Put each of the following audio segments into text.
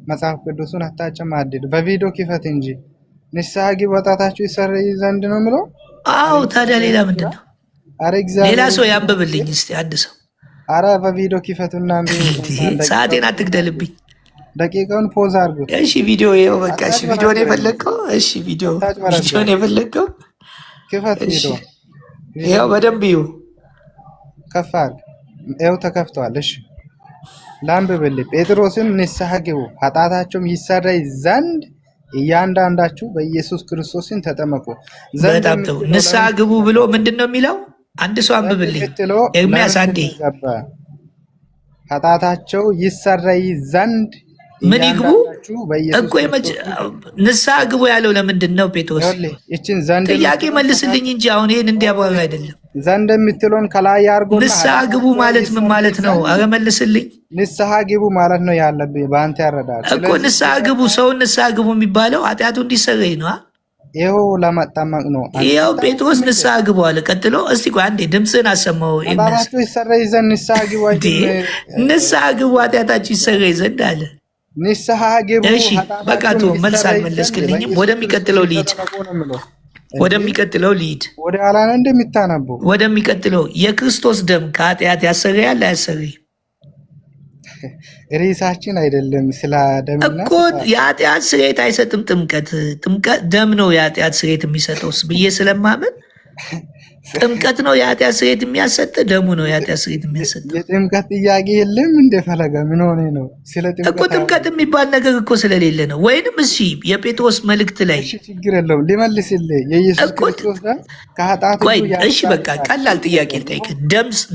መጽሐፍ ቅዱሱን አታጨማድድ። በቪዲዮ ክፈት እንጂ ንስሐ ግቡ ኃጢአታችሁ ይሰረይ ዘንድ ነው የምለው። አዎ ታዲያ ሌላ ምንድን ነው? ሌላ ሰው ያንብብልኝ እስቲ አንድ ሰው። አረ በቪዲዮ ክፈቱና ሰዓቴን አትግደልብኝ። ደቂቃውን ፖዝ አድርጉት። እሺ ቪዲዮ ይኸው በቃ። እሺ ቪዲዮ ነው የፈለግከው? እሺ ቪዲዮ ነው የፈለግከው? ክፈት ቪዲዮ። ይኸው በደንብ ይሁ ከፍ አድርግ። ይኸው ተከፍቷል። እሺ ላንብብልህ። ጴጥሮስም ንስሐ ግቡ ኃጢአታችሁም ይሰረይ ዘንድ እያንዳንዳችሁ በኢየሱስ ክርስቶስን ተጠመቁ። በጣም ጥሩ። ንስሐ ግቡ ብሎ ምንድን ነው የሚለው? አንድ ሰው አንብብልኝ። ኤርምያስ አንዴ። ኃጢአታቸው ይሰረይ ዘንድ ምን ይግቡ እኮ ንስሐ ግቡ ያለው ለምንድን ነው? ጴጥሮስ ጥያቄ መልስልኝ እንጂ አሁን ይህን እንዲያብራራ አይደለም። ዘንድ የምትለውን ከላይ ያርጎ ንስሐ ግቡ ማለት ምን ማለት ነው? አረ መልስልኝ። ንስሐ ግቡ ማለት ነው ያለብህ በአንተ ያረዳል እኮ። ንስሐ ግቡ ሰውን ንስሐ ግቡ የሚባለው ኃጢአቱ እንዲሰረይ ነው። ይኸው ለመጠመቅ ነው። ይኸው ጴጥሮስ ንስሐ ግቡ አለ። ቀጥሎ እስቲ ቆይ አንዴ ድምፅህን አሰማው። ኃጢአታችሁ ይሰረይ ዘንድ ንስሐ ግቡ። ንስሐ ግቡ ኃጢአታችሁ ይሰረይ ዘንድ አለ። ንስሐ ግቡ። እሺ በቃ ተው፣ መልስ አልመለስክልኝም። ወደሚቀጥለው ልሂድ። ወደ ኋላ ነው እንደሚታነበው። ወደሚቀጥለው የክርስቶስ ደም ከኃጢአት ያሰረያል አያሰረይም? ሬሳችን አይደለም ስለ ደም እኮ የኃጢአት ስርየት አይሰጥም። ጥምቀት ደም ነው የኃጢአት ስርየት የሚሰጠው ብዬ ስለማመን ጥምቀት ነው የኃጢአት ስርየት የሚያሰጥ፣ ደሙ ነው የኃጢአት ስርየት የሚያሰጥ። የጥምቀት ጥያቄ የለም እንደፈለገ ምን ሆነ ነው? ስለ እኮ ጥምቀት የሚባል ነገር እኮ ስለሌለ ነው። ወይንም እሺ የጴጥሮስ መልእክት ላይ ችግር የለውም ሊመልስልህ የኢየሱስ ክርስቶስ ደም ከኃጢአት እሺ በቃ ቀላል ጥያቄ ልጠይቅ።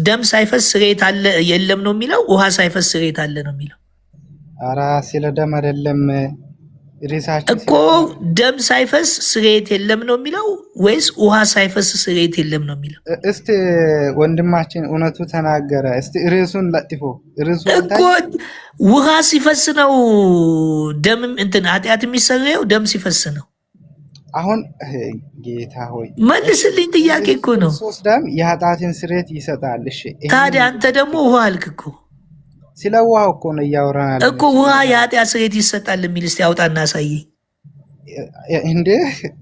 ደም ሳይፈስ ስርየት አለ የለም ነው የሚለው? ውሃ ሳይፈስ ስርየት አለ ነው የሚለው? ኧረ ስለ ደም አይደለም እኮ ደም ሳይፈስ ስርየት የለም ነው የሚለው ወይስ ውሃ ሳይፈስ ስርየት የለም ነው የሚለው? እስቲ ወንድማችን እውነቱ ተናገረ። እስቲ ርዕሱን ለጥፎ እኮ ውሃ ሲፈስ ነው ደም እንትን ኃጢአት የሚሰረየው ደም ሲፈስ ነው። አሁን ጌታ ሆይ መልስልኝ፣ ጥያቄ እኮ ነው። ሶስት ደም የኃጢአትን ስርየት ይሰጣል። እሺ ታዲያ አንተ ደግሞ ውሃ አልክ እኮ። ስለ ውሃ እኮ ነው እያወራን እኮ። ውሃ የኃጢአት ስርየት ይሰጣል የሚል እስቲ አውጣና አሳየኝ። እንዴ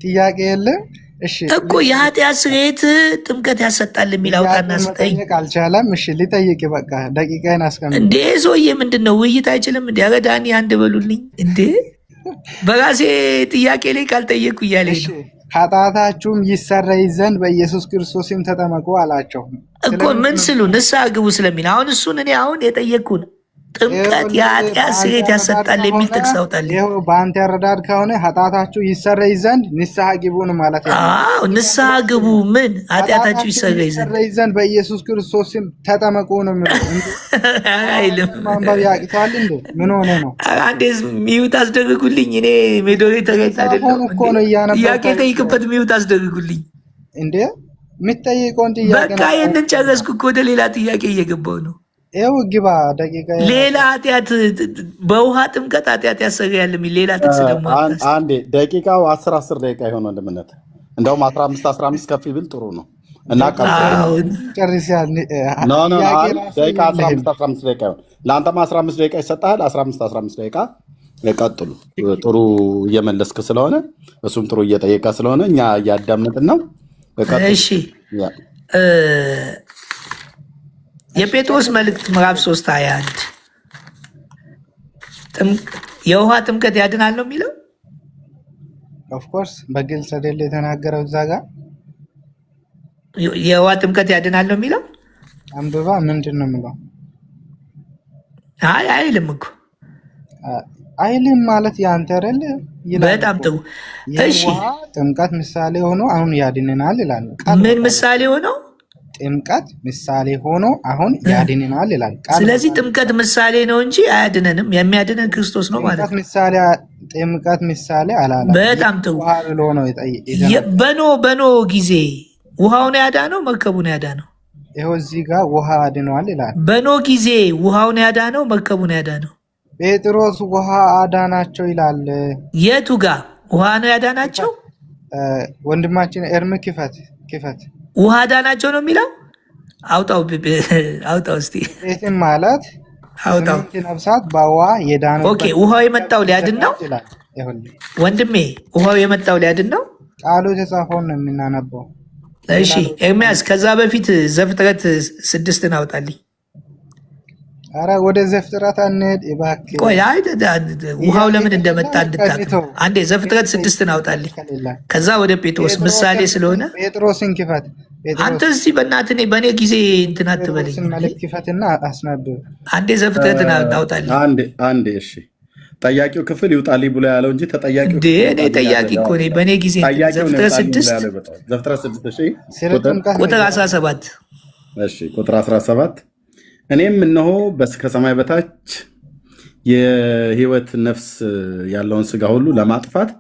ጥያቄ የለም? እሺ እኮ የኃጢአት ስርየት ጥምቀት ያሰጣል የሚል አውጣና ስጠኝ። አልቻለም። እሺ ሊጠይቅ በቃ ደቂቃዬን አስቀምጥ። እንዴ ሰውዬ ምንድን ነው ውይይት አይችልም እንዴ? ኧረ ዳኒ አንድ በሉልኝ እንዴ። በራሴ ጥያቄ ላይ ካልጠየቅኩ እያለኝ ነው። ኃጢአታችሁም ይሰረይ ዘንድ በኢየሱስ ክርስቶስም ተጠመቁ አላቸው እኮ። ምን ስሉ ንስሐ ግቡ ስለሚል አሁን እሱን እኔ አሁን የጠየቅኩን ጥምቀት የኃጢአት ስርየት ያሰጣል የሚል ጥቅስ አውጣልኝ። በአንተ ያረዳድ ከሆነ ኃጢአታችሁ ይሰረይ ዘንድ ንስሐ ግቡን ማለት ነው። ንስሐ ግቡ ምን ኃጢአታችሁ ይሰረይ ዘንድ በኢየሱስ ክርስቶስም ተጠመቁ ነው አይልም። ማንበብ ያቅተዋል እንዴ? ምን ሆነ ነው? አንዴ ሚዩት አስደርጉልኝ። እኔ ሜዶሬ ተገኝታ አይደለም ጥያቄ ጠይቅበት ሚዩት አስደርጉልኝ እንዴ። የምትጠይቀውን ጥያቄ በቃ ይህንን ጨረስኩ እኮ ወደ ሌላ ጥያቄ እየገባው ነው። ይኸው ግባ ደቂቃ። ሌላ ኃጢአት በውሃ ጥምቀት ኃጢአት ያሰረያል የሚል ሌላ ጥቅስ ደግሞ አንዴ ደቂቃው 10 ደቂቃ ይሆን ወንድምነት። እንደውም 15 ከፍ ቢል ጥሩ ነው እና ደቂቃ 15 ደቂቃ ይሆን። ለአንተም 15 ደቂቃ ይሰጥሃል። 15 ደቂቃ ቀጥሉ። ጥሩ እየመለስክ ስለሆነ እሱም ጥሩ እየጠየቀ ስለሆነ እኛ እያዳመጥን ነው። እሺ የጴጥሮስ መልእክት ምዕራፍ 3:21 የውሃ ጥምቀት ያድናል ነው የሚለው። ኦፍኮርስ በግልጽ አይደል የተናገረው እዛ ጋር የውሃ ጥምቀት ያድናል ነው የሚለው። አንብባ ምንድን ነው የሚለው? አይልም እኮ አይልም ማለት ያንተ አይደል? በጣም ጥሩ። እሺ ጥምቀት ምሳሌ ሆኖ አሁን ያድነናል ይላል። ምን ምሳሌ ሆኖ? ጥምቀት ምሳሌ ሆኖ አሁን ያድነናል ይላል። ስለዚህ ጥምቀት ምሳሌ ነው እንጂ አያድነንም። የሚያድነን ክርስቶስ ነው ማለት ነው። ጥምቀት ምሳሌ አላለም። በጣም ጥሩ። በኖ ጊዜ ውሃውን ያዳነው መርከቡን ያዳነው። ይኸው እዚህ ጋር ውሃ አድነዋል ይላል። በኖ ጊዜ ውሃውን ያዳነው መርከቡን ያዳነው። ጴጥሮስ ውሃ አዳናቸው ይላል። የቱ ጋር ውሃ ነው ያዳናቸው? ወንድማችን ኤርም ክፈት ውሃ አዳናቸው ነው የሚለው። አውጣው እስቲ። ጴጥም ማለት አውጣው። 8 ነፍሳት በውሃ የዳኑበት ኦኬ፣ ውሃው የመጣው ሊያድን ነው ይላል። ይኸውልህ ወንድሜ፣ ውሃው የመጣው ሊያድን ነው። ቃሉ የተጻፈውን ነው የምናነበው። እሺ ኤርሚያስ፣ ከዛ በፊት ዘፍጥረት 6ን አውጣልኝ። አረ ወደ ዘፍጥረት አንሄድ እባክህ። ቆይ ውሃው ለምን እንደመጣ እንድታውቅ አንዴ ዘፍጥረት 6ን አውጣልኝ። ከዛ ወደ ጴጥሮስ ምሳሌ ስለሆነ ጴጥሮስን ክፈት። አንተ እስቲ በእናትህ በእኔ ጊዜ እንትን አትበለኝ። መልእክት ክፈትና አስነብብ። አንዴ ዘፍጥረትን አውጣልኝ። አንዴ እሺ። ጠያቂው ክፍል ይውጣልኝ ብሎ ያለው እንጂ ተጠያቂው እኔ ጠያቂ እኮ ነኝ። በእኔ ጊዜ ዘፍጥረት 6 እሺ፣ ቁጥር 17 እሺ፣ ቁጥር 17 እኔም እነሆ ከሰማይ በታች የሕይወት ነፍስ ያለውን ስጋ ሁሉ ለማጥፋት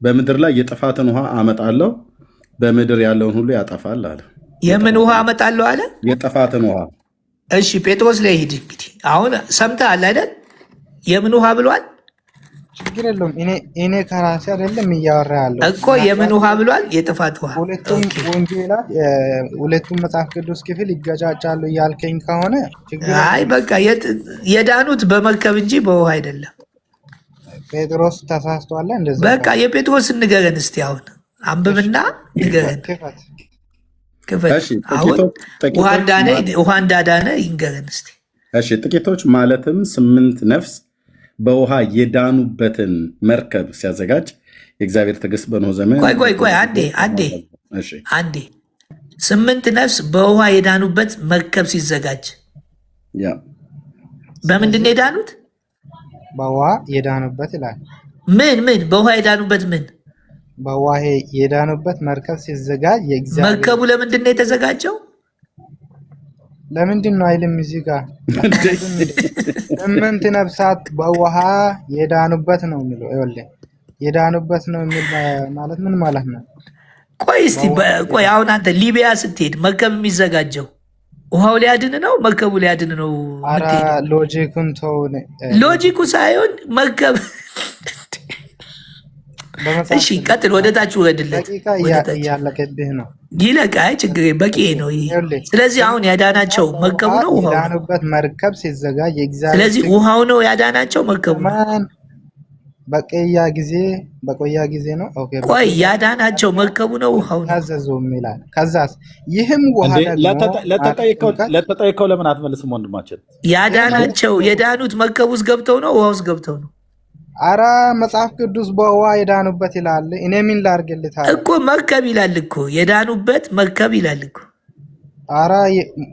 በምድር ላይ የጥፋትን ውሃ አመጣለሁ፣ በምድር ያለውን ሁሉ ያጠፋል አለ። የምን ውሃ አመጣለሁ አለ? የጥፋትን ውሃ። እሺ ጴጥሮስ ላይ ሂድ እንግዲህ። አሁን ሰምተሃል አይደል? የምን ውሃ ብሏል? ችግር የለውም። እኔ ከራሴ አይደለም እያወራ ያለው እኮ የምን ውሃ ብሏል? የጥፋት ውሃ። ሁለቱም ወንጌላት ሁለቱም መጽሐፍ ቅዱስ ክፍል ይገጫጫሉ እያልከኝ ከሆነ አይ በቃ የዳኑት በመርከብ እንጂ በውሃ አይደለም። ጴጥሮስ ተሳስቷል። እንደዛ በቃ የጴጥሮስን ንገረን እስቲ። አሁን አንብብና ንገረን። ክፈት። አሁን ውሃ እንዳዳነ ይንገረን እስቲ። እሺ ጥቂቶች ማለትም 8 ነፍስ በውሃ የዳኑበትን መርከብ ሲያዘጋጅ የእግዚአብሔር ትዕግስት በኖህ ዘመን። ቆይ አንዴ 8 ነፍስ በውሃ የዳኑበት መርከብ ሲዘጋጅ በምንድን ነው የዳኑት? በውሃ የዳኑበት ይላል። ምን በውሃ የዳኑበት ምን? በውሃ የዳኑበት መርከብ ሲዘጋጅ የእግዚአብሔር መርከቡ ለምንድን ነው የተዘጋጀው? ለምንድን ነው አይልም እዚህ ጋር 8 ነፍሳት በውሃ የዳኑበት ነው የሚለው። ይኸውልህ የዳኑበት ነው የሚል ማለት ምን ማለት ነው? ቆይ እስቲ ቆይ አሁን አንተ ሊቢያ ስትሄድ መርከብ የሚዘጋጀው ውሃው ሊያድን ነው መርከቡ ሊያድን ነው? ሎጂኩን ተው። ሎጂኩ ሳይሆን መርከብ እሺ ቀጥል፣ ወደ ታች ወረድለት። እያለቀብህ ነው። ይለቃ፣ ችግር በቂ ነው። ስለዚህ አሁን ያዳናቸው መርከቡ ነው ውሃው? ያዳኑበት መርከብ ሲዘጋጅ የእግዚአብሔር ስለዚህ ውሃው ነው ያዳናቸው መርከቡ ነው? በቆያ ጊዜ ነው። ኦኬ ቆይ ያዳናቸው መርከቡ ነው ውሃው ነው? ታዘዙም ይላል። ከዛስ ይህም ውሃ ለተጠየቀው ለምን አትመልስም ወንድማችን? ያዳናቸው የዳኑት መርከቡ ውስጥ ገብተው ነው ውሃ ውስጥ ገብተው ነው? አረ መጽሐፍ ቅዱስ በውሃ የዳኑበት ይላል። እኔ ምን ላድርግልህ እኮ መርከብ ይላል እኮ የዳኑበት መርከብ ይላል እኮ። አረ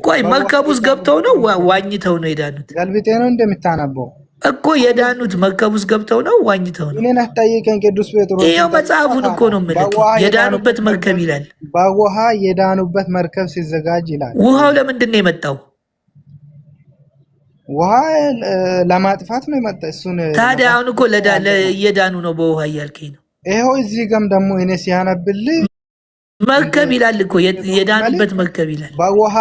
ቆይ መርከብ ውስጥ ገብተው ነው ዋኝተው ነው የዳኑት? ገልብጤ ነው እንደምታነበው እኮ የዳኑት መርከብ ውስጥ ገብተው ነው ዋኝተው ነው? እኔን አትጠይቀኝ ቅዱስ ጴጥሮስ። ይኸው መጽሐፉን እኮ ነው የምልህ። የዳኑበት መርከብ ይላል። በውሃ የዳኑበት መርከብ ሲዘጋጅ ይላል። ውሃው ለምንድን ነው የመጣው? ውሃ ለማጥፋት ነው የመጣ። እሱን ታዲያ አሁን እኮ እየዳኑ ነው በውሃ እያልከኝ ነው? ይኸው እዚህ ጋርም ደግሞ እኔ ሲያነብልህ መርከብ ይላል እኮ የዳኑበት መርከብ ይላል። በውሃ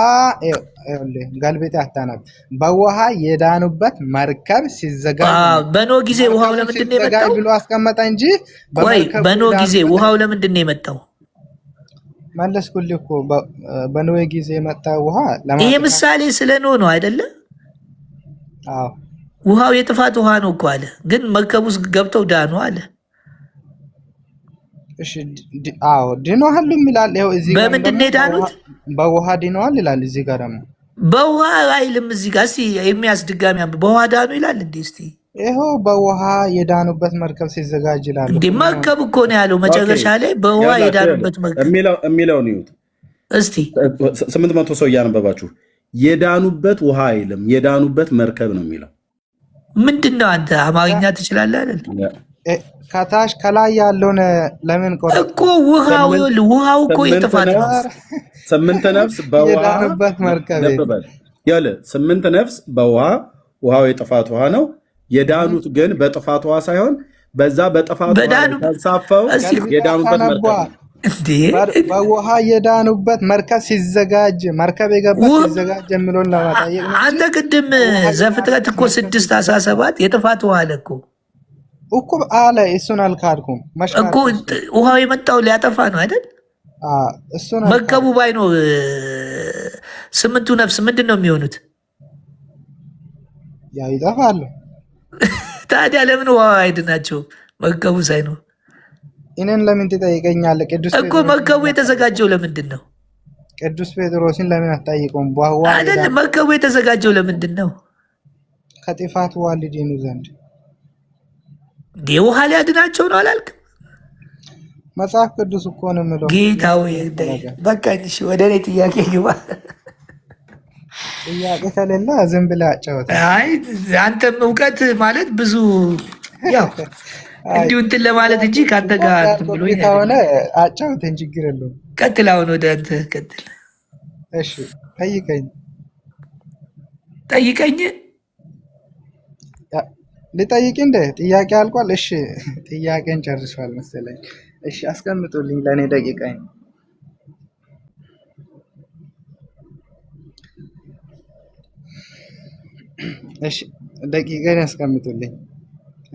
ገልብጤ አታነብ። በውሃ የዳኑበት መርከብ ሲዘጋጅ በኖህ ጊዜ ውሃው ለምንድን ነው የመጣው ብሎ አስቀመጠ እንጂ በኖህ ጊዜ ውሃው ለምንድን ነው የመጣው? መለስኩልህ እኮ በኖህ ጊዜ የመጣ ውሃ ይሄ ምሳሌ ስለ ኖህ ነው አይደለ? ውሃው የጥፋት ውሃ ነው እኮ አለ፣ ግን መርከብ ውስጥ ገብተው ዳኑ አለ። እሺ ድነዋል ይላል። ይኸው እዚህ ጋር በምንድን ነው የዳኑት? በውሃ ድነዋል ይላል። እዚህ ጋር ደግሞ በውሃ አይልም። እዚህ ጋር እስኪ የሚያስድጋሚ በውሃ ዳኑ ይላል እንዴ? እስኪ ይኸው በውሃ የዳኑበት መርከብ ሲዘጋጅ ይላል እንዴ? መርከብ እኮ ነው ያለው መጨረሻ ላይ በውሃ የዳኑበት መርከብ የሚለውን ይሁት። እስቲ 800 ሰው እያነበባችሁ የዳኑበት ውሃ አይልም፣ የዳኑበት መርከብ ነው የሚለው። ምንድን ነው አንተ አማርኛ ትችላለህ አይደል? ከታች ከላይ ያለውን ለምን ቆረጥ እኮ ውሃው እኮ የጥፋት ነው። 8 ነፍስ በውሃ የዳኑበት መርከብ ያለ 8 ነፍስ ውሃው የጥፋት ውሃ ነው። የዳኑት ግን በጥፋት ውሃ ሳይሆን በዛ በጥፋት ውሃ ተሳፈው የዳኑበት መርከብ በውሃ የዳኑበት መርከብ ሲዘጋጅ መርከብ የገባ ሲዘጋጅ የሚለውን ለማጠየቅ ነው። አንተ ቅድም ዘፍጥረት እኮ 6:17 የጥፋት ውሃ አለ እኮ አለ። እሱን አልካድኩም እኮ ውሃው የመጣው ሊያጠፋ ነው አይደል? መርከቡ ባይኖር 8ቱ ነፍስ ምንድን ነው የሚሆኑት? ያው ይጠፋሉ። ታዲያ ለምን ውሃ አይድናቸውም? መርከቡ ሳይኖር እኔን ለምን ትጠይቀኛለህ? እኮ መርከቡ የተዘጋጀው ለምንድን ነው? ቅዱስ ጴጥሮስን ለምን አትጠይቀውም? ቧዋ አይደለም መርከቡ የተዘጋጀው ለምንድን ነው? ከጥፋት ውሃ ሊድኑ ዘንድ። ውሃ ሊያድናቸው ነው አላልክም? መጽሐፍ ቅዱስ እኮ ነው የምለው። ጌታው በቃ እሺ፣ ወደ እኔ ጥያቄ ግባ። ጥያቄ ከሌለ ዝም ብለህ አጫውተህ። አይ አንተም እውቀት ማለት ብዙ ያው እንዲሁ እንትን ለማለት እንጂ ከአንተ ጋር እንትን ብሎኝ ከሆነ አጫውተን፣ ችግር የለውም። ቀጥል፣ አሁን ወደ አንተ ቀጥል። እሺ ጠይቀኝ። ልጠይቅ እንደ ጥያቄ አልቋል። እሺ ጥያቄን ጨርሷል መሰለኝ። እሺ አስቀምጡልኝ ለእኔ ደቂቃኝ። እሺ ደቂቃን ያስቀምጡልኝ።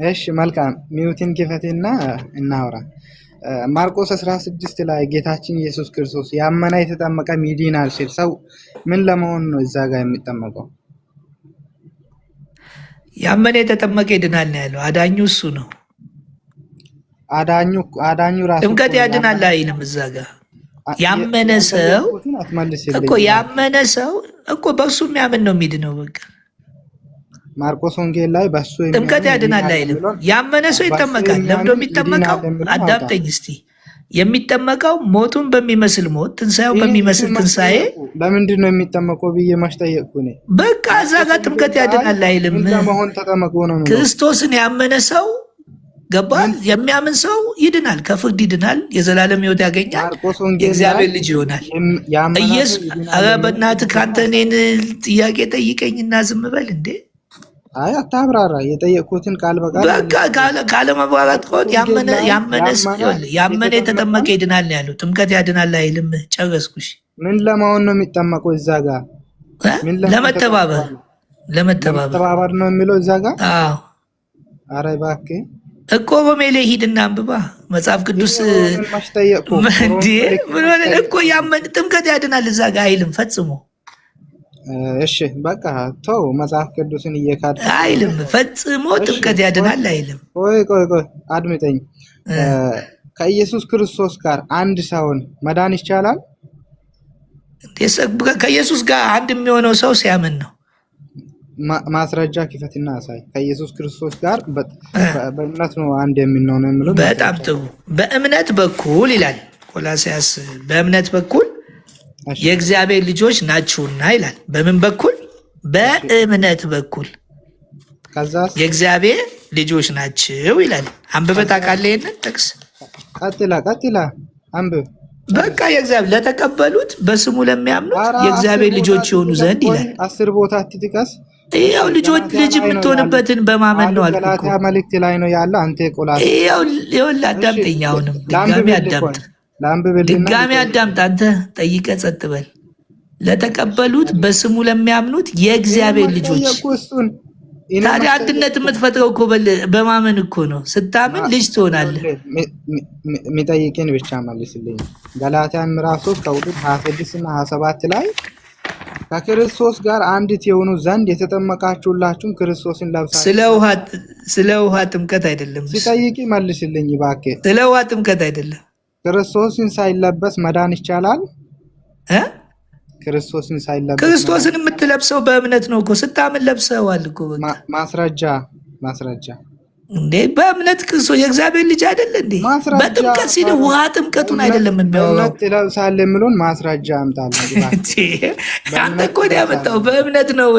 እሺ መልካም። ሚውቲን ክፈቴና እናውራ። ማርቆስ 16 ላይ ጌታችን ኢየሱስ ክርስቶስ ያመነ የተጠመቀ ይድናል ሲል ሰው ምን ለመሆን ነው እዛ ጋር የሚጠመቀው? ያመነ የተጠመቀ ይድናል ነው ያለው። አዳኙ እሱ ነው። አዳኙ ራሱ ጥምቀት ያድናል አይልም እዛ ጋር። ያመነ ሰው እኮ ያመነ ሰው እኮ በእሱ የሚያምን ነው የሚድነው። በቃ ማርቆስ ወንጌል ላይ በሱ ጥምቀት ያድናል አይልም። ያመነ ሰው ይጠመቃል። ለምዶ የሚጠመቀው አዳምጠኝ እስቲ። የሚጠመቀው ሞቱን በሚመስል ሞት፣ ትንሣኤውን በሚመስል ትንሣኤ። ለምንድን ነው የሚጠመቀው ብዬ ማስጠየቅኩ ነው። በቃ እዛ ጋር ጥምቀት ያድናል አይልም። ለመሆን ተጠመቁ ነው። ክርስቶስን ያመነ ሰው ገባል። የሚያምን ሰው ይድናል፣ ከፍርድ ይድናል፣ የዘላለም ሕይወት ያገኛል፣ የእግዚአብሔር ልጅ ይሆናል። ኢየሱስ ኧረ በእናትህ ከአንተ እኔን ጥያቄ ጠይቀኝና ዝም በል እንዴ! አይ አታብራራ። የጠየቁትን ቃል በቃል በቃ ካለ መብራራት ከሆነ ያመነ የተጠመቀ ይድናል ነው ያለው። ጥምቀት ያድናል አይልም። ጨረስኩሽ። ምን ለመሆን ነው የሚጠመቀው እዛ ጋር? ለመተባበር ነው የሚለው እዛ ጋር። አዎ ኧረ እባክህ እኮ በሜሌ ሂድና አንብባ መጽሐፍ ቅዱስ እንዴ! ምን ሆነ እኮ ያመነ ጥምቀት ያድናል እዛ ጋር አይልም ፈጽሞ። እሺ በቃ ተው፣ መጽሐፍ ቅዱስን እየካድ አይልም ፈጽሞ። ጥምቀት ያድናል አይልም። ቆይ አድምጠኝ። ከኢየሱስ ክርስቶስ ጋር አንድ ሰውን መዳን ይቻላል? ከኢየሱስ ጋር አንድ የሚሆነው ሰው ሲያምን ነው። ማስረጃ ክፈትና አሳይ። ከኢየሱስ ክርስቶስ ጋር በእምነት ነው አንድ የምንሆነው የሚለው። በጣም ጥሩ። በእምነት በኩል ይላል ቆላስይስ፣ በእምነት በኩል የእግዚአብሔር ልጆች ናችሁና ይላል። በምን በኩል? በእምነት በኩል የእግዚአብሔር ልጆች ናችሁ ይላል። አንብበህ ታውቃለህ ይሄንን ጥቅስ? ቀጥላ አንብብ። በቃ የእግዚአብሔር ለተቀበሉት በስሙ ለሚያምኑት የእግዚአብሔር ልጆች የሆኑ ዘንድ ይላል። 10 ቦታ አትጥቀስ። ይኸው ልጅ የምትሆንበትን በማመን ነው አልኩህ እኮ። ገላትያ መልእክት ላይ ነው ያለ። አንተ ቆላስይስ ይኸውልህ አዳምጠኝ። አሁንም ድጋሚ አዳምጥ። አንተ ጠይቀህ ጸጥ በል። ለተቀበሉት በስሙ ለሚያምኑት የእግዚአብሔር ልጆች። ታዲያ አንድነት የምትፈጥረው እኮ በማመን እኮ ነው። ስታምን ልጅ ትሆናለህ። የሚጠይቅን ብቻ መልስልኝ። ገላትያን ምዕራፍ 3 ከቁጥር 26 እና 27 ላይ ከክርስቶስ ጋር አንዲት የሆኑ ዘንድ የተጠመቃችሁላችሁም ክርስቶስን ለብሳችሁ። ስለ ውሃ ጥምቀት አይደለም። ሲጠይቅ መልስልኝ እባክህ። ስለ ውሃ ጥምቀት አይደለም። ክርስቶስን ሳይለበስ መዳን ይቻላል? ክርስቶስን የምትለብሰው በእምነት ነው እኮ። ስታምን ለብሰዋል እኮ። ማስረጃ እንዴ! በእምነት ክርስቶስ የእግዚአብሔር ልጅ አይደለ እንዴ? በጥምቀት ሲል ውሃ ጥምቀቱን አይደለም የሚያወራው። ትለብሳለህ የሚለውን ማስረጃ አምጣልህ። አንተ እኮ ነው ያመጣው። በእምነት ነው።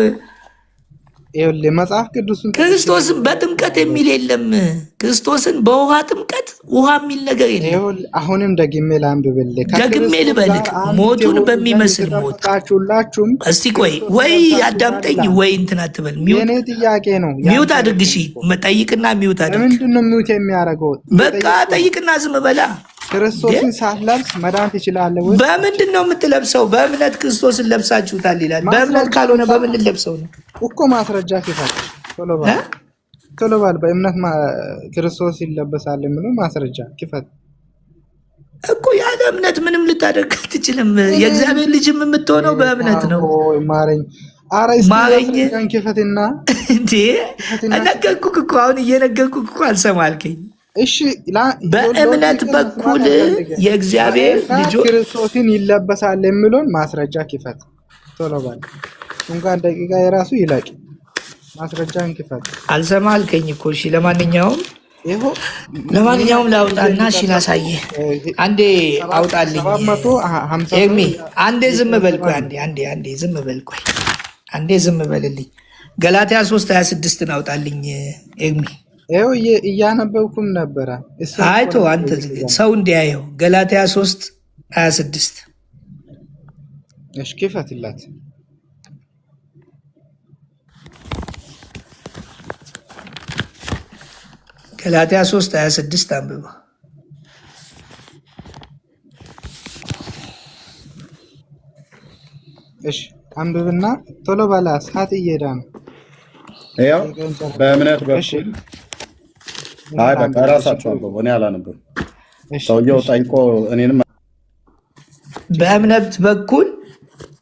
ይኸውልህ መጽሐፍ ቅዱስን ክርስቶስን በጥምቀት የሚል የለም። ክርስቶስን በውሃ ጥምቀት ውሃ የሚል ነገር የለም። ይኸውልህ አሁንም ደግሜ ላንብብልህ። ደግሜ ልበልክ። ሞቱን በሚመስል ሞት። እስቲ ቆይ ወይ አዳምጠኝ ወይ እንትን አትበል። የኔ ጥያቄ ነው። ሚውት አድርግ። እሺ ጠይቅና ሚውት አድርግ። ምንድን ነው ሚውት የሚያደርገው? በቃ ጠይቅና ዝም በላ። ክርስቶስን ሳትለብስ መዳን ትችላለህ ወይ? በምንድን ነው የምትለብሰው? በእምነት ክርስቶስን ለብሳችሁታል ይላል። በእምነት ካልሆነ በምን ልለብሰው ነው እኮ? ማስረጃ ክፈት ቶሎ በል። በእምነት ክርስቶስ ይለበሳል የሚለው ማስረጃ ክፈት እኮ። ያለ እምነት ምንም ልታደርግ አትችልም። የእግዚአብሔር ልጅም የምትሆነው በእምነት ነው። ማረኝ። ኧረ እስኪ ማረኝ ማስረጃን ክፈትና እንዴ ነገርኩህ እኮ አሁን እየነገርኩህ እኮ አልሰማልከኝ። እሺ በእምነት በኩል የእግዚአብሔር ልጆች ክርስቶስን ይለበሳል የሚለውን ማስረጃ ክፈት ቶሎ በል። እንኳን ደቂቃ የራሱ ይለቅ። ማስረጃን ክፈት። አልሰማልከኝ እኮ። እሺ ለማንኛውም ላውጣና እሺ ላሳየህ። አንዴ አውጣልኝ ኤርሚ። አንዴ ዝም በል ቆይ። አንዴ ዝም በል ቆይ። አንዴ ዝም በልልኝ። ገላትያ 3:26 አውጣልኝ ኤርሚ። ይኸው እያነበብኩም ነበረ። አይቶ አንተ ሰው እንዲያየው ገላትያ 3:26 እሺ ክፈትላት። ገላትያ 3:26 አንብባ። እሺ አንብብና ቶሎ በላ፣ ሰዓት እየሄደ ነው። ያው በእምነት በኩል አይ በቃ ራሳቸው አንብቡ፣ እኔ አላነበብም። ሰውየው ጠይቆ እኔንም በእምነት በኩል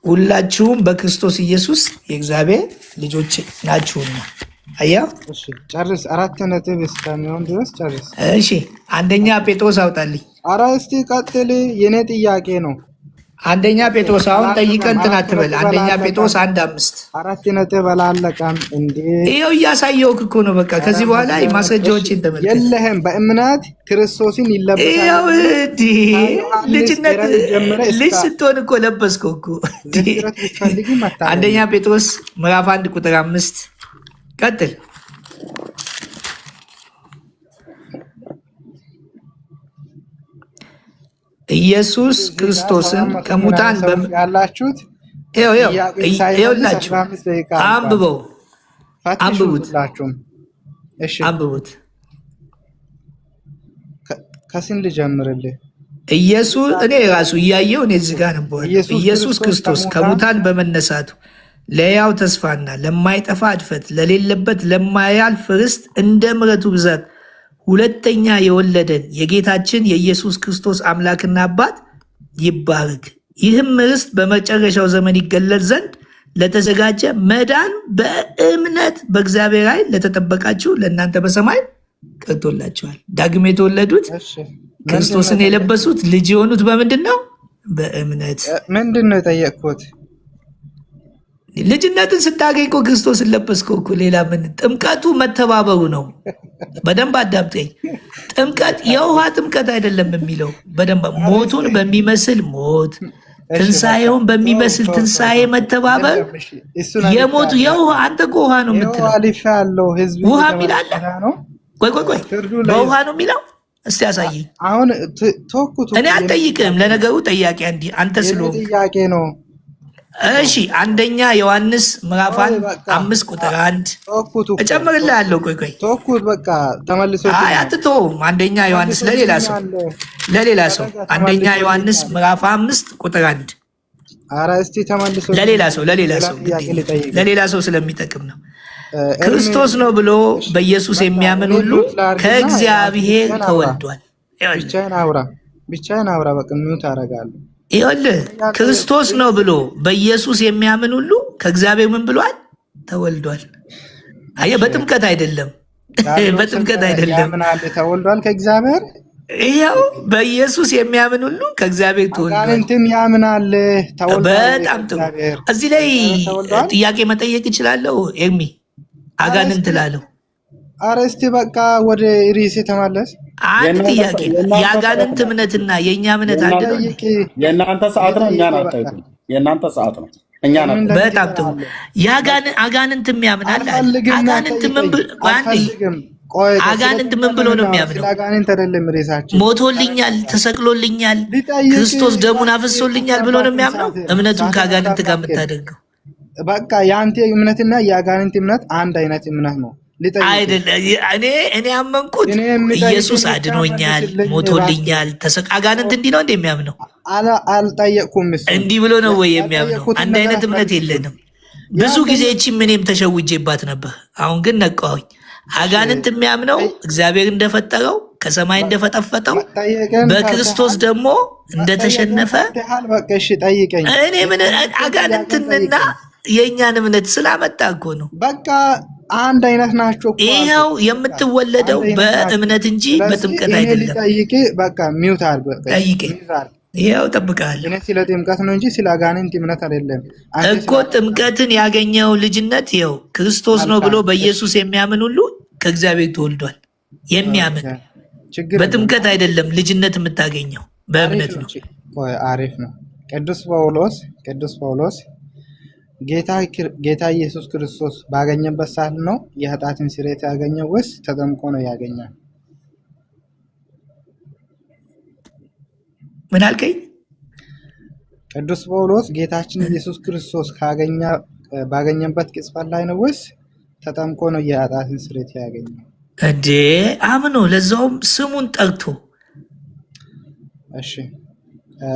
ሁላችሁም በክርስቶስ ኢየሱስ የእግዚአብሔር ልጆች ናችሁና። አያ እሺ ጨርስ። 4 ነጥብ እስከሚሆን ድረስ ጨርስ። እሺ አንደኛ ጴጥሮስ አውጣልኝ። ኧረ እስቲ ቀጥል፣ የኔ ጥያቄ ነው። አንደኛ ጴጥሮስ አሁን ጠይቀህ እንትን አትበል። አንደኛ ጴጥሮስ 1:5 4 ነጥብ አላለቀም እንዴ? ይኸው እያሳየሁህ እኮ ነው። በቃ ከዚህ በኋላ ማስረጃዎችን ተመልከት። የለህም በእምነት ክርስቶስን ይለበሳል። ይኸው ልጅነት ልጅ ስትሆን እኮ ለበስከው እኮ። አንደኛ ጴጥሮስ ምዕራፍ 1 ቁጥር 5 ቀጥል። ኢየሱስ ክርስቶስን ከሙታን ያላችሁት ይኸውላችሁ አንብቡት። ከስንት ልጀምርልህ? ኢየሱስ እኔ ራሱ እያየው እኔ እዚህ ጋር ነበር። ኢየሱስ ክርስቶስ ከሙታን በመነሳቱ ለሕያው ተስፋና ለማይጠፋ እድፈት ለሌለበት ለማያልፍ ርስት እንደ ምሕረቱ ብዛት ሁለተኛ የወለደን የጌታችን የኢየሱስ ክርስቶስ አምላክና አባት ይባረክ። ይህም ርስት በመጨረሻው ዘመን ይገለጥ ዘንድ ለተዘጋጀ መዳን በእምነት በእግዚአብሔር ኃይል ለተጠበቃችሁ ለእናንተ በሰማይ ቀርቶላችኋል። ዳግም የተወለዱት ክርስቶስን የለበሱት ልጅ የሆኑት በምንድን ነው? በእምነት። ምንድን ነው የጠየቅኩት? ልጅነትን ስታገኝ እኮ ክርስቶስን ለበስከው እኮ። ሌላ ምን? ጥምቀቱ መተባበሩ ነው። በደንብ አዳምጠኝ። ጥምቀት የውሃ ጥምቀት አይደለም የሚለው በደንብ ሞቱን በሚመስል ሞት ትንሣኤውን በሚመስል ትንሣኤ መተባበር። የሞቱ የውሃ አንተ እኮ ውሃ ነው የምትለው። ውሃ የሚላለ ቆይ በውሃ ነው የሚለው። እስቲ ያሳየኝ። እኔ አልጠይቅም። ለነገሩ ጠያቂ አንተ ስለሆንክ ጥያቄ ነው። እሺ አንደኛ ዮሐንስ ምዕራፍ 5 ቁጥር 1 እጨምርልሃለሁ። ቆይ ተወኩት በቃ ተመልሶ። አይ አትተውም። አንደኛ ዮሐንስ ለሌላ ሰው አንደኛ ዮሐንስ ምዕራፍ 5 ቁጥር 1 ኧረ እስቲ ተመልሶ ለሌላ ሰው ስለሚጠቅም ነው። ክርስቶስ ነው ብሎ በኢየሱስ የሚያምን ሁሉ ከእግዚአብሔር ተወልዷል። ብቻዬን አውራ በቃ ሚውት አደርጋለሁ። ይኸውልህ ክርስቶስ ነው ብሎ በኢየሱስ የሚያምን ሁሉ ከእግዚአብሔር ምን ብሏል? ተወልዷል። አየህ፣ በጥምቀት አይደለም፣ በጥምቀት አይደለም። ተወልዷል ከእግዚአብሔር። ይኸው በኢየሱስ የሚያምን ሁሉ ከእግዚአብሔር ተወልዷል። አጋንንትም ያምናል። በጣም ጥሩ። እዚህ ላይ ጥያቄ መጠየቅ ይችላለሁ ኤርሚ? አጋንንት ላለው ኧረ እስቲ በቃ ወደ ርዕሴ ተመለስ። አንድ ጥያቄ፣ የአጋንንት እምነትና የእኛ እምነት አንድ ነው? የእናንተ ሰዓት ነው፣ እኛን አትጠይቁም። የእናንተ ሰዓት ነው፣ እኛን አትጠይቁም። በጣም ጥሩ። አጋንንት የሚያምናል። አጋንንት ምን ብሎ ነው የሚያምነው? ሞቶልኛል፣ ተሰቅሎልኛል፣ ክርስቶስ ደሙን አፍሶልኛል ብሎ ነው የሚያምነው። እምነቱን ከአጋንንት ጋር የምታደርገው በቃ የአንተ እምነትና የአጋንንት እምነት አንድ አይነት እምነት ነው አይደለም? እኔ ያመንኩት ኢየሱስ አድኖኛል፣ ሞቶልኛል፣ አጋንንት እንዲህ ነው እንደሚያምነው? አልጠየቅኩም። እንዲህ ብሎ ነው ወይ የሚያምነው? አንድ አይነት እምነት የለንም። ብዙ ጊዜ እቺ እኔም ተሸውጄባት ነበር። አሁን ግን ነቃሁኝ። አጋንንት የሚያምነው እግዚአብሔር እንደፈጠረው ከሰማይ እንደፈጠፈጠው በክርስቶስ ደግሞ እንደተሸነፈ። እኔ ምን አጋንንትንና የእኛን እምነት ስላመጣ እኮ ነው። በቃ አንድ አይነት ናቸው እኮ ይኸው የምትወለደው በእምነት እንጂ በጥምቀት አይደለም። ልጠይቅ በቃ ሚውት አድርግ ጠይቄ ይኸው እጠብቅሃለሁ። እኔ ስለ ጥምቀት ነው እንጂ ስለ አጋንንት እምነት አይደለም እኮ። ጥምቀትን ያገኘው ልጅነት ይኸው ክርስቶስ ነው ብሎ በኢየሱስ የሚያምን ሁሉ ከእግዚአብሔር ተወልዷል። የሚያምን በጥምቀት አይደለም ልጅነት የምታገኘው በእምነት ነው። አሪፍ ነው። ቅዱስ ጳውሎስ ጌታ ኢየሱስ ክርስቶስ ባገኘበት ሰዓት ነው የኃጢአትን ስርየት ያገኘው ወይስ ተጠምቆ ነው ያገኘው? ምን አልከኝ? ቅዱስ ጳውሎስ ጌታችን ኢየሱስ ክርስቶስ ባገኘበት ቅጽበት ላይ ነው ወይስ ተጠምቆ ነው የኃጢአትን ስርየት ያገኘው? እንዴ አምኖ ለዛውም ስሙን ጠርቶ። እሺ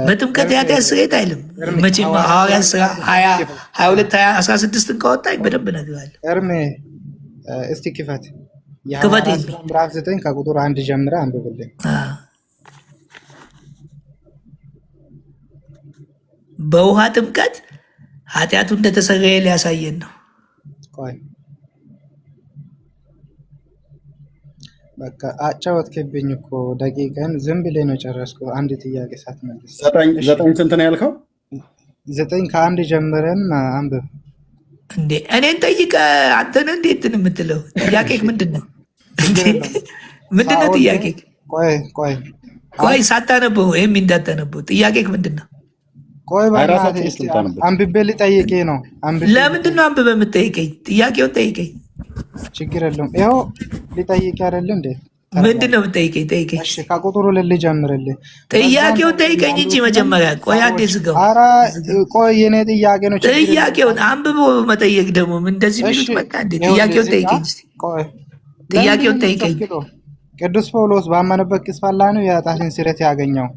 በጥምቀት የኃጢአት ስርየት አይልም መቼም። ሐዋርያት ሥራ 22:16 ካወጣኝ በደንብ እነግርሃለሁ። እርሜ እስቲ ክፈት። የሐዋርያት ሥራ ምዕራፍ 9 ከቁጥር 1 ጀምረህ አንብብልኝ። በውሃ ጥምቀት ኃጢአቱ እንደተሰረየ ሊያሳየን ነው። ቆይ በቃ አጫወትክብኝ እኮ ደቂቃን ዝም ብለህ ነው ጨረስኩ። አንድ ጥያቄ ሳትመልስ 9 ስንት ነው ያልከው? 9 ከ1 ጀምረን አንብብ። እንዴ እኔን ጠይቀህ አንተን እንዴት ነው የምትለው? ጥያቄህ ምንድን ነው? ምንድን ነው ጥያቄህ? ቆይ ሳታነበው ወይም እንዳታነበው ጥያቄህ ምንድን ነው? ቆይ አንብቤ ልጠይቅህ ነው። ለምንድን ነው አንብበህ የምትጠይቀኝ? ጥያቄውን ጠይቀኝ። ችግር የለውም። ይኸው ሊጠይቅ አይደለ እንዴ? ምንድን ነው የምትጠይቀኝ? ጠይቀኝ። እሺ ከቁጥሩ ልጀምርልህ። ጥያቄውን ጠይቀኝ እንጂ መጀመሪያ። ቆይ አንዴ ዝጋው። ኧረ ቆይ የኔ ጥያቄ ነው። ጥያቄውን አንብቦ መጠየቅ ደግሞ ምን እንደዚህ ቢሉት መጣ እንዴ? ጥያቄውን ጠይቀኝ እስቲ። ቆይ ጥያቄውን ጠይቀኝ። ቅዱስ ጳውሎስ ባመነበት ቅጽበት ላይ ነው የኃጢአትን ስርየት ያገኘው?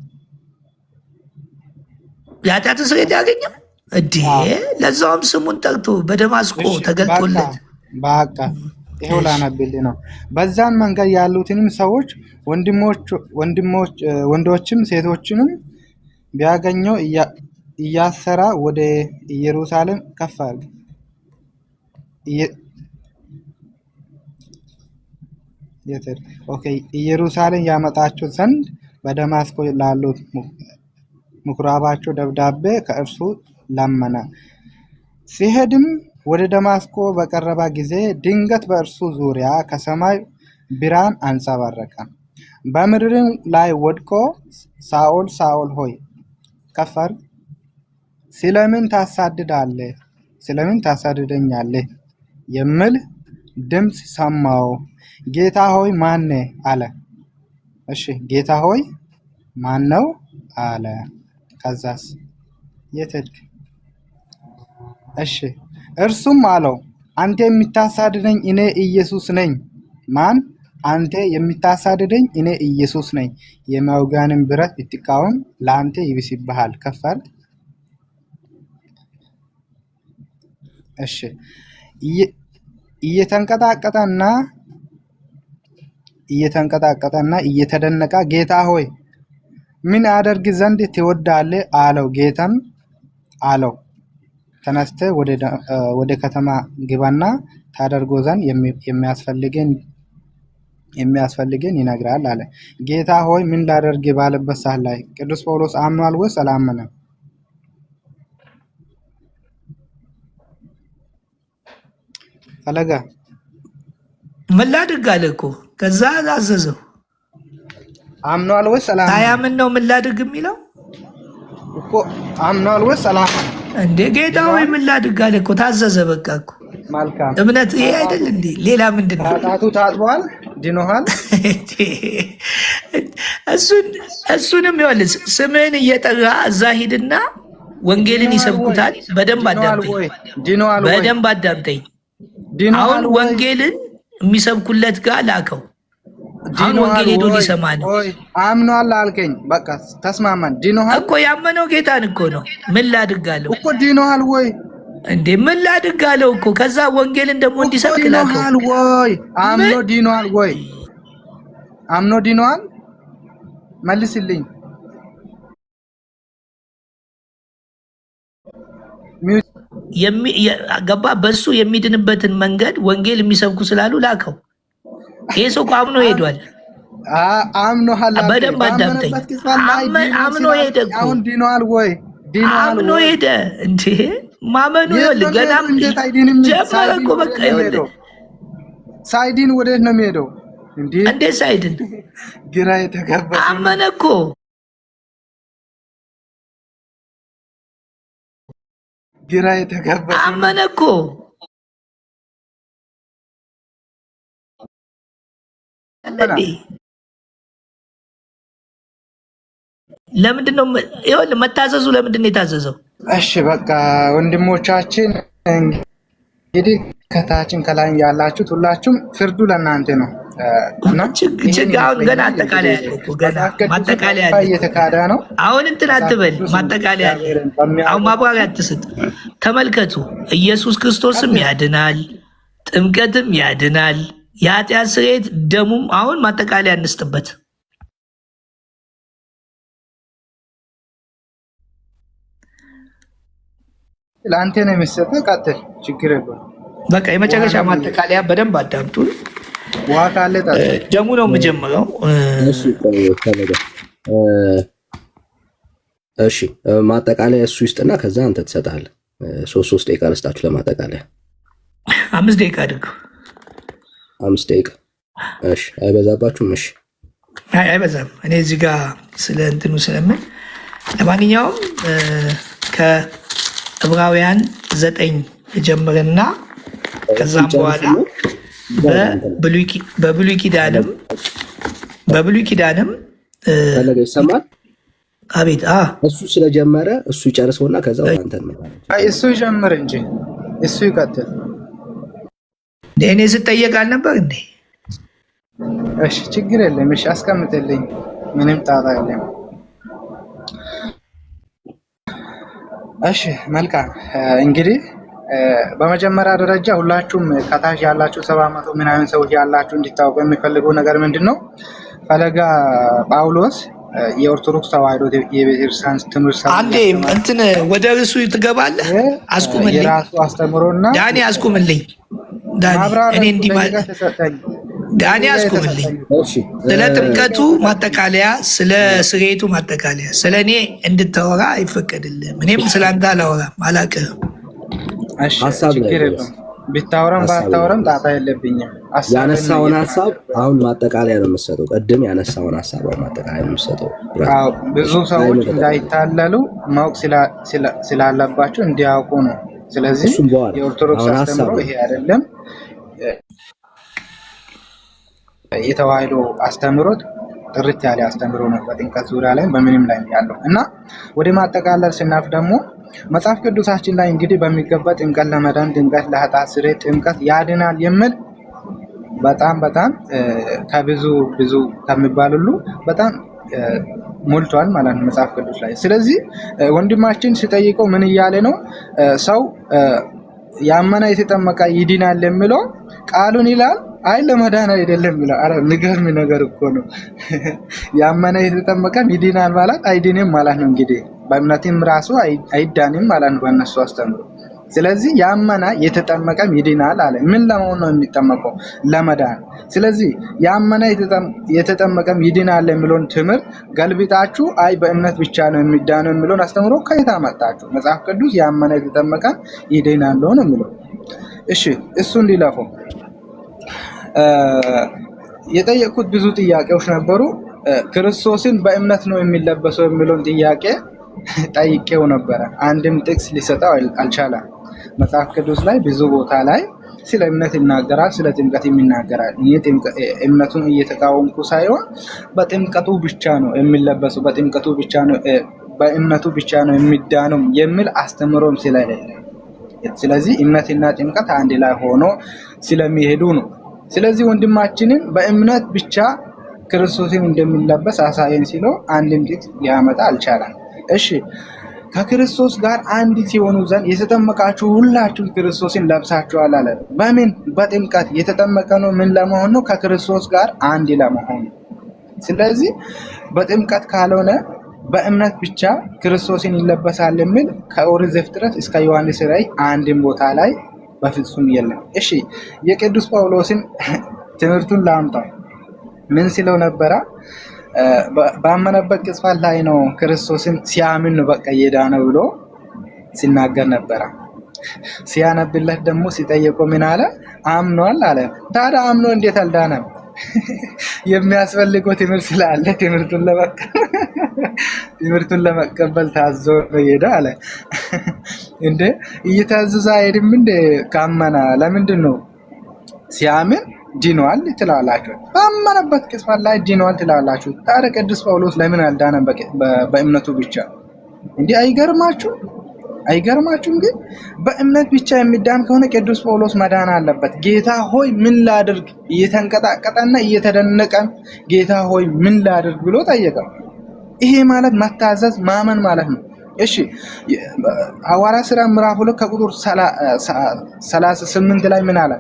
የኃጢአትን ስርየት ያገኘው እንዴ? ለዛውም ስሙን ጠርቶ በደማስቆ ተገልጦለት። በቃ ይሄው ላነብልህ ነው። በዛን መንገድ ያሉትንም ሰዎች ወንዶችም ሴቶችንም ቢያገኘው እያሰራ ወደ ኢየሩሳሌም ከፍ አለ። ኢየሩሳሌም ያመጣቸው ዘንድ በደማስቆ ላሉት ምኩራባቸው ደብዳቤ ከእርሱ ለመነ። ሲሄድም ወደ ደማስቆ በቀረበ ጊዜ ድንገት በእርሱ ዙሪያ ከሰማይ ብርሃን አንጸባረቀ። በምድርም ላይ ወድቆ ሳኦል ሳኦል ሆይ ከፍ አድርግ፣ ስለምን ታሳድደኛለህ የሚል ድምፅ ሰማሁ። ጌታ ሆይ ማን ነህ አለ። እሺ ጌታ ሆይ ማን ነው አለ። ከዛስ የት ሄድክ? እሺ እርሱም አለው አንተ የምታሳድደኝ እኔ ኢየሱስ ነኝ። ማን? አንተ የምታሳድደኝ እኔ ኢየሱስ ነኝ። የመውጊያንም ብረት ብትቃወም ለአንተ ይብስብሃል። ከፍ አድርግ። እሺ እየተንቀጠቀጠና እየተደነቀ ጌታ ሆይ ምን አደርግ ዘንድ ትወዳለህ አለው። ጌታም አለው ተነስተህ ወደ ከተማ ግባና ታደርጎ ዘንድ የሚያስፈልገን ይነግራል አለ። ጌታ ሆይ ምን ላደርግ ባለበት ሰዓት ላይ ቅዱስ ጳውሎስ አምኗል ወይስ አላመነም? ፈለገ ምን ላድርግ አለ እኮ። ከዛ አዘዘው። አምኗል ወይስ አላመነም? ሳያምን ነው ምን ላድርግ የሚለው እኮ። አምኗል ወይስ አላመነም? እንዴ ጌታ ሆይ ምን ላድርግ አለ እኮ። ታዘዘ በቃ እኮ። መልካም እምነት ይሄ አይደል እንዴ? ሌላ ምንድን ነው? ኃጢአቱ ታጥቧል፣ ድኖሃል። እሱንም ይኸውልህ ስምህን እየጠራ እዛ ሂድና ወንጌልን ይሰብኩታል። በደንብ አዳምጠኝ። አሁን ወንጌልን የሚሰብኩለት ጋር ላከው። አሁን ወንጌል ሄዶ ሊሰማ ነው። አምኗል አልከኝ፣ በቃ ተስማማን። ድኖሃል እኮ። ያመነው ጌታን እኮ ነው። ምን ላድርጋለሁ እኮ። ድኖሃል ወይ እንዴ? ምን ላድርጋለሁ እኮ። ከዛ ወንጌልን ደግሞ እንዲሰብክ ላከው። ድኖሃል ወይ? አምኖ ድኖሃል ወይ? አምኖ ድኖሃል? መልስልኝ። ገባ በሱ የሚድንበትን መንገድ ወንጌል የሚሰብኩ ስላሉ ላከው። ይሄ ሰው እኮ አምኖ ሄዷል። በደንብ አዳምጠኝ። አምኖ ሄደ እኮ አምኖ ሄደ። እንዴ ማመኑ ይኸውልህ ገና ጀመረ እኮ በቃ ይኸውልህ። ሳይድን ወዴት ነው የሚሄደው? እንዴት ሳይድን? ግራ የተጋባ አመነ እኮ ግራ የተጋባ አመነ እኮ። ለምንድን ነው ይኸውልህ መታዘዙ? ለምንድን ነው የታዘዘው? እሺ በቃ ወንድሞቻችን እንግዲህ ከታችን ከላይ ያላችሁት ሁላችሁም ፍርዱ ለእናንተ ነው። አሁን ገና አጠቃላይ ያለው እኮ ገና ማጠቃለያ ያለው እየተካዳ ነው። አሁን እንትን አትበል፣ ማጠቃለያ ያለ አሁን ማብራሪያ አትስጥ። ተመልከቱ፣ ኢየሱስ ክርስቶስም ያድናል፣ ጥምቀትም ያድናል፣ የኃጢአት ስርየት ደሙም። አሁን ማጠቃለያ እንስጥበት። ለአንተ ነው የሚሰጠው። ቀጥል፣ ችግር የለውም። በቃ የመጨረሻ ማጠቃለያ በደንብ አዳምጡን። ውሃ ካለ ደሙ ነው የምጀምረው። እሺ ማጠቃለያ እሱ ይስጥና ከዛ አንተ ትሰጣለህ። 3 ደቂቃ ልስጣችሁ ለማጠቃለያ። 5 ደቂቃ አድርገው። 5 ደቂቃ እሺ። አይበዛባችሁም? እሺ አይበዛም። እኔ እዚህ ጋር ስለ እንትኑ ስለምን ለማንኛውም ከዕብራውያን 9 ጀምርና ከዛም በኋላ በብሉይ ኪዳንም ፈለገ ይሰማል። አቤት እሱ ስለጀመረ እሱ ይጨርሰውና ከዛ አንተ እሱ ይጀምር እንጂ እሱ ይቀጥል። እኔ ስጠየቅ አልነበር እንዴ? እሺ ችግር የለም። እሺ አስቀምጥልኝ፣ ምንም ጣጣ የለም። እሺ መልካም እንግዲህ በመጀመሪያ ደረጃ ሁላችሁም ከታች ያላችሁ 700 ምናምን ሰዎች ያላችሁ እንዲታወቁ የሚፈልገው ነገር ምንድነው? ፈለገ ጳውሎስ የኦርቶዶክስ ተዋሕዶ የቤተክርስቲያን ትምህርት አንዴ እንትን ወደ እርሱ ትገባለህ። አስቁምልኝ፣ የራሱ አስተምሮና ዳኒ አስቁምልኝ። ዳኒ እኔ እንዲህ ማለት ዳኒ አስቁምልኝ። ስለ ጥምቀቱ ማጠቃለያ፣ ስለ ስርየቱ ማጠቃለያ፣ ስለ እኔ እንድታወራ አይፈቀድልህም። እኔም ስላንተ አላወራም፣ አላውቅህም። ሀሳብ ቢታወራም ባታወራም ጣጣ የለብኝም። ያነሳውን ሀሳብ አሁን ማጠቃለያ ነው የምትሰጠው። ቅድም ያነሳውን ሀሳብ ማጠቃለያ ነው የምትሰጠው። ብዙ ሰዎች እንዳይታለሉ ማወቅ ስላለባቸው እንዲያውቁ ነው። ስለዚህ የኦርቶዶክስ አስተምሮ ይሄ አይደለም። የተዋሕዶ አስተምሮት ጥርት ያለ አስተምሮ ነው በጥምቀት ዙሪያ ላይ በምንም ላይ ያለው እና ወደ ማጠቃለል ስናልፍ ደግሞ መጽሐፍ ቅዱሳችን ላይ እንግዲህ በሚገባ ጥምቀት ለመዳን፣ ጥምቀት ለኃጢአት ስርየት፣ ጥምቀት ያድናል የሚል በጣም ከብዙ ከሚባል ሁሉ በጣም ሞልቷል ማለት ነው መጽሐፍ ቅዱስ ላይ። ስለዚህ ወንድማችን ሲጠይቀው ምን እያለ ነው? ሰው ያመነ የተጠመቀ ይድናል የሚለው ቃሉን ይላል። አይ ለመዳን አይደለም ይላል። አረ ንገርም ነገር እኮ ነው። ያመነ የተጠመቀም ይድናል ማለት አይድንም ማለት ነው። እንግዲህ በእምነትም ራሱ አይዳንም ማለት ነው በእነሱ አስተምሮ። ስለዚህ ያመነ የተጠመቀም ይድናል አለ። ምን ለመሆን ነው የሚጠመቀው? ለመዳን። ስለዚህ ያመነ የተጠመቀም ይድናል የሚለውን ትምህርት ገልብጣችሁ አይ በእምነት ብቻ ነው የሚዳነው የሚለውን አስተምሮ ከየት አመጣችሁ? መጽሐፍ ቅዱስ ያመነ የተጠመቀም ይድናል ነው የሚለው። እሺ እሱ እንዲለፉ የጠየቁት ብዙ ጥያቄዎች ነበሩ። ክርስቶስን በእምነት ነው የሚለበሰው የሚለውን ጥያቄ ጠይቄው ነበረ። አንድም ጥቅስ ሊሰጠው አልቻለም። መጽሐፍ ቅዱስ ላይ ብዙ ቦታ ላይ ስለ እምነት ይናገራል፣ ስለ ጥምቀት ይናገራል። እምነቱን እየተቃወምኩ ሳይሆን በጥምቀቱ ብቻ ነው የሚለበሰው፣ በጥምቀቱ ብቻ ነው በእምነቱ ብቻ ነው የሚዳነው የሚል አስተምሮም ስለሌለ፣ ስለዚህ እምነትና ጥምቀት አንድ ላይ ሆኖ ስለሚሄዱ ነው። ስለዚህ ወንድማችንን በእምነት ብቻ ክርስቶስን እንደሚለበስ አሳየን ሲለው አንድም ጥቅስ ሊያመጣ አልቻለም። እሺ ከክርስቶስ ጋር አንድ ሲሆኑ ዘንድ የተጠመቃችሁ ሁላችሁ ክርስቶስን ለብሳችኋል አለ። በምን? በጥምቀት የተጠመቀ ነው ምን ለመሆን ነው? ከክርስቶስ ጋር አንድ ለመሆን። ስለዚህ በጥምቀት ካልሆነ በእምነት ብቻ ክርስቶስን ይለበሳል የሚል ከኦሪት ዘፍጥረት እስከ ዮሐንስ ራእይ አንድም ቦታ ላይ በፍጹም የለም። እሺ የቅዱስ ጳውሎስን ትምህርቱን ላምጣው። ምን ሲለው ነበረ? ባመነበት ቅጽበት ላይ ነው ክርስቶስን ሲያምን ነው በቃ የዳነው ብሎ ሲናገር ነበረ። ሲያነብለት ደግሞ ሲጠየቀው ምን አለ? አምኗል አለ። ታዲያ አምኖ እንዴት አልዳነም? የሚያስፈልገው ትምህርት ስላለ ትምህርቱን ለመቀበል ታዞ ሄደ አለ። እንዴ እየታዘዘ አይደለም እንዴ? ካመና ለምንድን ነው ሲያምን ድኗል ትላላችሁ? ባመነበት ቅጽበት ላይ ድኗል ትላላችሁ። ታዲያ ቅዱስ ጳውሎስ ለምን አልዳነም በእምነቱ ብቻ? እንዴ አይገርማችሁ? አይገርማችሁም? ግን በእምነት ብቻ የሚዳን ከሆነ ቅዱስ ጳውሎስ መዳን አለበት። ጌታ ሆይ ምን ላድርግ እየተንቀጣቀጠና እየተደነቀ ጌታ ሆይ ምን ላድርግ ብሎ ጠየቀ። ይሄ ማለት መታዘዝ ማመን ማለት ነው። እሺ ሐዋርያት ሥራ ምዕራፍ 2 ከቁጥር 38 ላይ ምን አለ?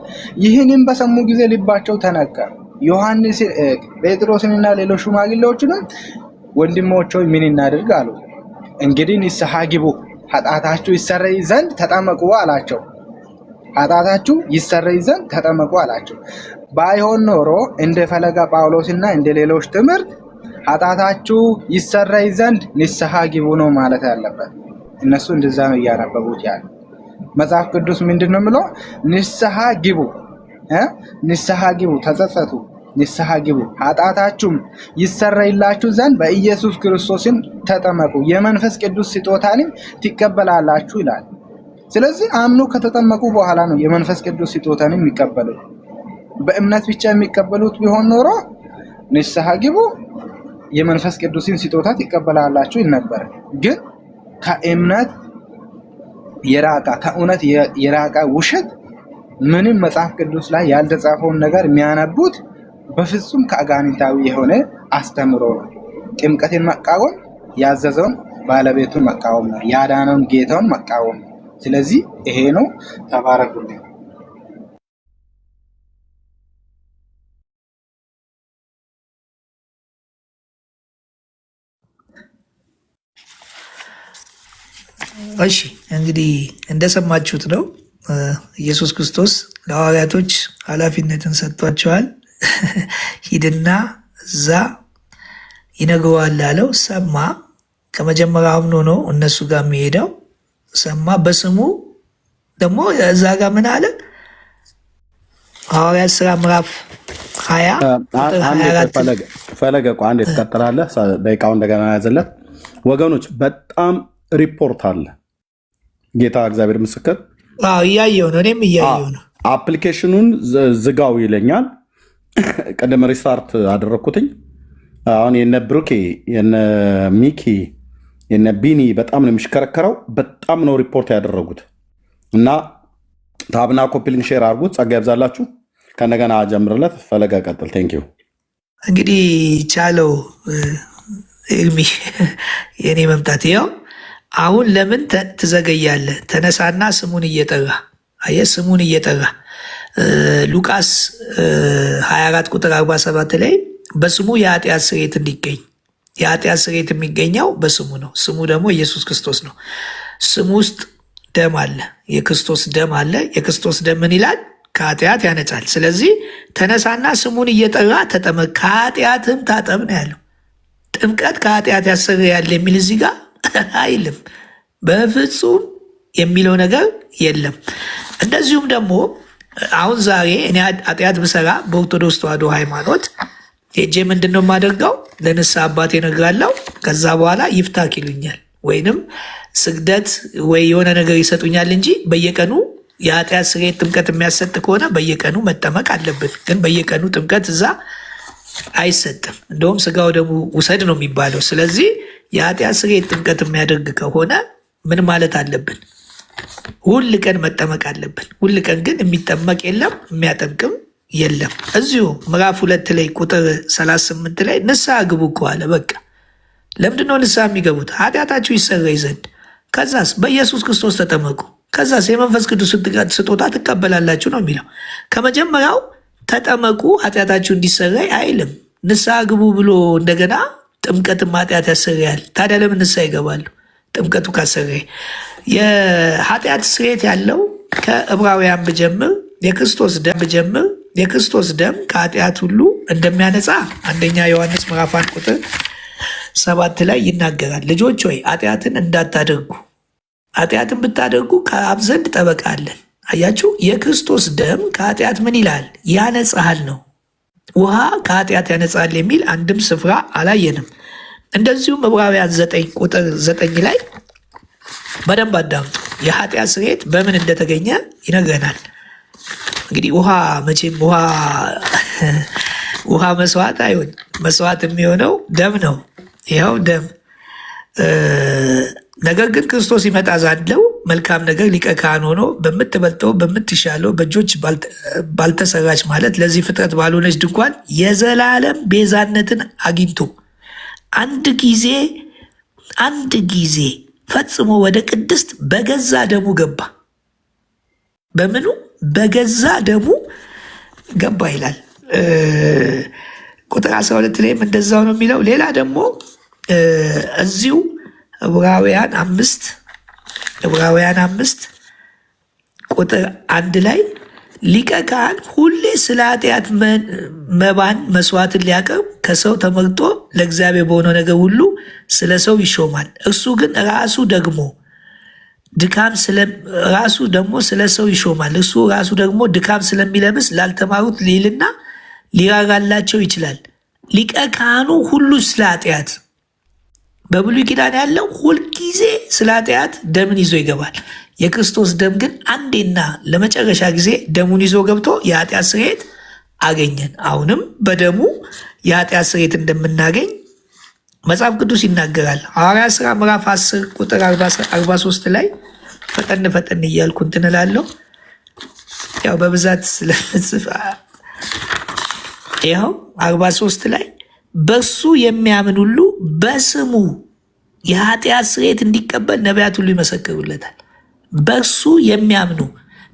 ይህንን በሰሙ ጊዜ ልባቸው ተነካ። ዮሐንስ ጴጥሮስንና ሌሎች ሽማግሌዎችንም ወንድሞች ሆይ ምን እናድርግ አሉ። እንግዲህ ንስሐ ግቡ ኃጢአታችሁ ይሰረይ ዘንድ ተጠመቁ አላቸው። ኃጢአታችሁ ይሰረይ ዘንድ ተጠመቁ አላቸው። ባይሆን ኖሮ እንደ ፈለገ ጳውሎስና እንደ ሌሎች ትምህርት ኃጢአታችሁ ይሰረይ ዘንድ ንስሐ ግቡ ነው ማለት ያለበት። እነሱ እንደዛ ነው እያነበቡት ያለ። መጽሐፍ ቅዱስ ምንድነው የሚለው? ንስሐ ግቡ፣ ንስሐ ግቡ፣ ተጸጸቱ፣ ንስሐ ግቡ ኃጢአታችሁም ይሰረይላችሁ ዘንድ በኢየሱስ ክርስቶስን ተጠመቁ የመንፈስ ቅዱስ ስጦታንም ትቀበላላችሁ ይላል። ስለዚህ አምኖ ከተጠመቁ በኋላ ነው የመንፈስ ቅዱስ ስጦታን የሚቀበሉት። በእምነት ብቻ የሚቀበሉት ቢሆን ኖሮ ንስሐ ግቡ የመንፈስ ቅዱስን ስጦታ ትቀበላላችሁ ይል ነበር። ግን ከእምነት የራቀ ከእውነት የራቀ ውሸት ምንም መጽሐፍ ቅዱስ ላይ ያልተጻፈውን ነገር የሚያነቡት በፍጹም ከአጋንንታዊ የሆነ አስተምሮ ነው። ጥምቀትን መቃወም ያዘዘውን ባለቤቱን መቃወም ነው። ያዳነውን ጌታውን መቃወም ነው። ስለዚህ ይሄ ነው። ተባረኩልኝ። እሺ እንግዲህ እንደሰማችሁት ነው። ኢየሱስ ክርስቶስ ለሐዋርያቶች ኃላፊነትን ሰጥቷቸዋል። ሂድና እዛ ይነግረዋል አለው። ሰማ። ከመጀመሪያ አምኖ ነው እነሱ ጋር የሚሄደው። ሰማ። በስሙ ደግሞ እዛ ጋር ምን አለ? ሐዋርያት ሥራ ምዕራፍ 20 ፈለገ አንድ ትቀጥላለህ። ደቂቃው እንደገና ያዘለት። ወገኖች በጣም ሪፖርት አለ። ጌታ እግዚአብሔር ምስክር እያየው ነው። እኔም እያየው ነው። አፕሊኬሽኑን ዝጋው ይለኛል። ቀደም ሪስታርት አደረግኩትኝ። አሁን የነ ብሩኬ የነ ሚኪ የነ ቢኒ በጣም ነው የሚሽከረከረው። በጣም ነው ሪፖርት ያደረጉት እና ታብና ኮፒሊንግ ሼር አድርጉት። ጸጋ ያብዛላችሁ። ከነገና ጀምርለት። ፈለገ ቀጥል። ቴንክ ዩ። እንግዲህ ቻለው ኤርሚ የኔ መምጣት ያው አሁን ለምን ትዘገያለህ? ተነሳና ስሙን እየጠራ አየህ፣ ስሙን እየጠራ ሉቃስ 24 ቁጥር 47 ላይ በስሙ የኃጢአት ስርየት እንዲገኝ፣ የኃጢአት ስርየት የሚገኘው በስሙ ነው። ስሙ ደግሞ ኢየሱስ ክርስቶስ ነው። ስሙ ውስጥ ደም አለ፣ የክርስቶስ ደም አለ። የክርስቶስ ደም ምን ይላል? ከኃጢአት ያነጻል። ስለዚህ ተነሳና ስሙን እየጠራ ተጠመቅ፣ ከኃጢአትም ታጠብ ነው ያለው። ጥምቀት ከኃጢአት ያሰረያል የሚል እዚህ ጋር አይልም። በፍጹም የሚለው ነገር የለም። እንደዚሁም ደግሞ አሁን ዛሬ እኔ ኃጢአት ብሰራ በኦርቶዶክስ ተዋሕዶ ሃይማኖት ሄጄ ምንድን ነው የማደርገው? ለንስሐ አባቴ እነግራለሁ። ከዛ በኋላ ይፍታክ ይሉኛል፣ ወይንም ስግደት ወይ የሆነ ነገር ይሰጡኛል እንጂ በየቀኑ የኃጢአት ስርየት ጥምቀት የሚያሰጥ ከሆነ በየቀኑ መጠመቅ አለብን። ግን በየቀኑ ጥምቀት እዛ አይሰጥም። እንደውም ስጋው ደግሞ ውሰድ ነው የሚባለው። ስለዚህ የኃጢአት ስርየት ጥምቀት የሚያደርግ ከሆነ ምን ማለት አለብን? ሁል ቀን መጠመቅ አለብን። ሁል ቀን ግን የሚጠመቅ የለም፣ የሚያጠምቅም የለም። እዚሁ ምዕራፍ 2 ላይ ቁጥር 38 ላይ ንስሐ ግቡ እኮ አለ። በቃ ለምንድነው ንስሐ የሚገቡት? ኃጢአታችሁ ይሰረይ ዘንድ። ከዛስ በኢየሱስ ክርስቶስ ተጠመቁ። ከዛስ የመንፈስ ቅዱስ ስጦታ ትቀበላላችሁ ነው የሚለው። ከመጀመሪያው ተጠመቁ ኃጢአታችሁ እንዲሰረይ አይልም። ንስሐ ግቡ ብሎ እንደገና ጥምቀትም ኃጢአት ያሰሪያል። ታዲያ ለምን ንስሐ ይገባሉ? ጥምቀቱ ካሰረየ የኃጢአት ስርየት ያለው ከዕብራውያን ብጀምር የክርስቶስ ደም ከኃጢአት ሁሉ እንደሚያነጻ አንደኛ ዮሐንስ ምዕራፍ 1 ቁጥር 7 ላይ ይናገራል። ልጆች ሆይ ኃጢአትን እንዳታደርጉ፣ ኃጢአትን ብታደርጉ ከአብ ዘንድ ጠበቃ አለን። አያችሁ፣ የክርስቶስ ደም ከኃጢአት ምን ይላል? ያነጻሃል ነው። ውሃ ከኃጢአት ያነጻል የሚል አንድም ስፍራ አላየንም። እንደዚሁም ዕብራውያን 9 ቁጥር 9 ላይ በደንብ አዳምጡ። የኃጢአት ስርየት በምን እንደተገኘ ይነግረናል። እንግዲህ ውሃ መቼም ውሃ መስዋዕት አይሆን። መስዋዕት የሚሆነው ደም ነው። ይኸው ደም ነገር ግን ክርስቶስ ይመጣ ዛለው መልካም ነገር ሊቀ ካህን ሆኖ በምትበልጠው በምትሻለው በእጆች ባልተሰራች ማለት ለዚህ ፍጥረት ባልሆነች ድንኳን የዘላለም ቤዛነትን አግኝቶ አንድ ጊዜ ፈጽሞ ወደ ቅድስት በገዛ ደሙ ገባ። በምኑ? በገዛ ደሙ ገባ ይላል። ቁጥር 12 ላይም እንደዛው ነው የሚለው። ሌላ ደግሞ እዚሁ ዕብራውያን 5 ቁጥር 1 ላይ ሊቀ ካህን ሁሌ ስለ ኃጢአት መባን መስዋዕትን ሊያቀርብ ከሰው ተመርጦ ለእግዚአብሔር በሆነው ነገር ሁሉ ስለ ሰው ይሾማል። እርሱ ግን ራሱ ደግሞ ስለ ሰው ይሾማል። እርሱ ራሱ ደግሞ ድካም ስለሚለብስ ላልተማሩት ሊልና ሊራራላቸው ይችላል። ሊቀ ካህኑ ሁሉ ስለ ኃጢአት በብሉይ ኪዳን ያለው ሁልጊዜ ስለ ኃጢአት ደምን ይዞ ይገባል። የክርስቶስ ደም ግን አንዴና ለመጨረሻ ጊዜ ደሙን ይዞ ገብቶ የኃጢአት ስርየት አገኘን። አሁንም በደሙ የኃጢአት ስርየት እንደምናገኝ መጽሐፍ ቅዱስ ይናገራል። ሐዋርያት ሥራ ምዕራፍ 10 ቁጥር 43 ላይ ፈጠን እያልኩ እንትን እላለሁ። ያው በብዛት ስለምጽፍ ይኸው 43 ላይ በሱ የሚያምን ሁሉ በስሙ የኃጢአት ስርየት እንዲቀበል ነቢያት ሁሉ ይመሰክሩለታል። በሱ የሚያምኑ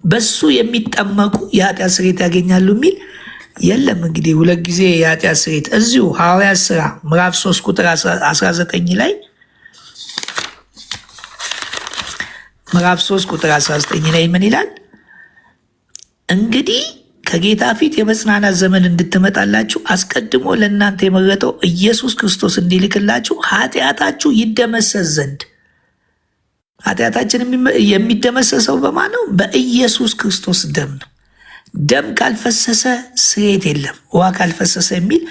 በሱ የሚጠመቁ የኃጢአት ስርየት ያገኛሉ የሚል የለም። እንግዲህ 2 ጊዜ የኃጢአት ስርየት እዚሁ ሐዋርያት ሥራ ምዕራፍ 3 ቁጥር 19 ላይ ምዕራፍ 3 ቁጥር 19 ላይ ምን ይላል? እንግዲህ ከጌታ ፊት የመጽናናት ዘመን እንድትመጣላችሁ አስቀድሞ ለእናንተ የመረጠው ኢየሱስ ክርስቶስ እንዲልክላችሁ ኃጢአታችሁ ይደመሰስ ዘንድ። ኃጢአታችን የሚደመሰሰው በማን ነው? በኢየሱስ ክርስቶስ ደም ነው። ደም ካልፈሰሰ ስርየት የለም። ውሃ ካልፈሰሰ የሚል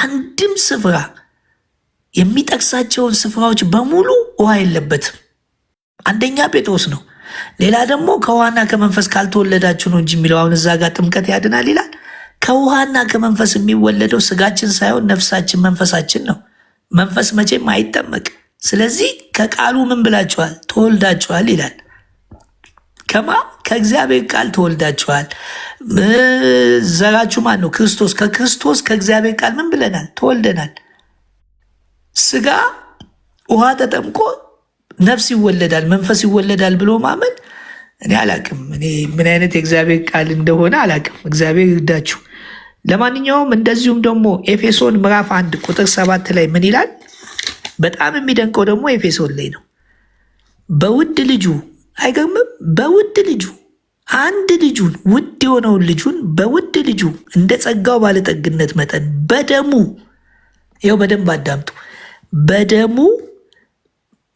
አንድም ስፍራ የሚጠቅሳቸውን ስፍራዎች በሙሉ ውሃ የለበትም። አንደኛ ጴጥሮስ ነው። ሌላ ደግሞ ከውሃና ከመንፈስ ካልተወለዳችሁ ነው እንጂ የሚለው አሁን እዛ ጋር ጥምቀት ያድናል ይላል። ከውሃና ከመንፈስ የሚወለደው ስጋችን ሳይሆን ነፍሳችን፣ መንፈሳችን ነው። መንፈስ መቼም አይጠመቅ። ስለዚህ ከቃሉ ምን ብላችኋል? ተወልዳችኋል ይላል። ከእግዚአብሔር ቃል ተወልዳችኋል። ዘራችሁ ማን ነው? ክርስቶስ። ከክርስቶስ ከእግዚአብሔር ቃል ምን ብለናል? ተወልደናል። ስጋ ውሃ ተጠምቆ ነፍስ ይወለዳል፣ መንፈስ ይወለዳል ብሎ ማመን እኔ አላቅም። እኔ ምን አይነት የእግዚአብሔር ቃል እንደሆነ አላቅም። እግዚአብሔር ይርዳችሁ። ለማንኛውም እንደዚሁም ደግሞ ኤፌሶን ምዕራፍ 1 ቁጥር 7 ላይ ምን ይላል? በጣም የሚደንቀው ደግሞ ኤፌሶን ላይ ነው። በውድ ልጁ አይገርምም? በውድ ልጁ አንድ ልጁን ውድ የሆነውን ልጁን በውድ ልጁ እንደ ጸጋው ባለጠግነት መጠን በደሙ ይኸው በደንብ አዳምጡ። በደሙ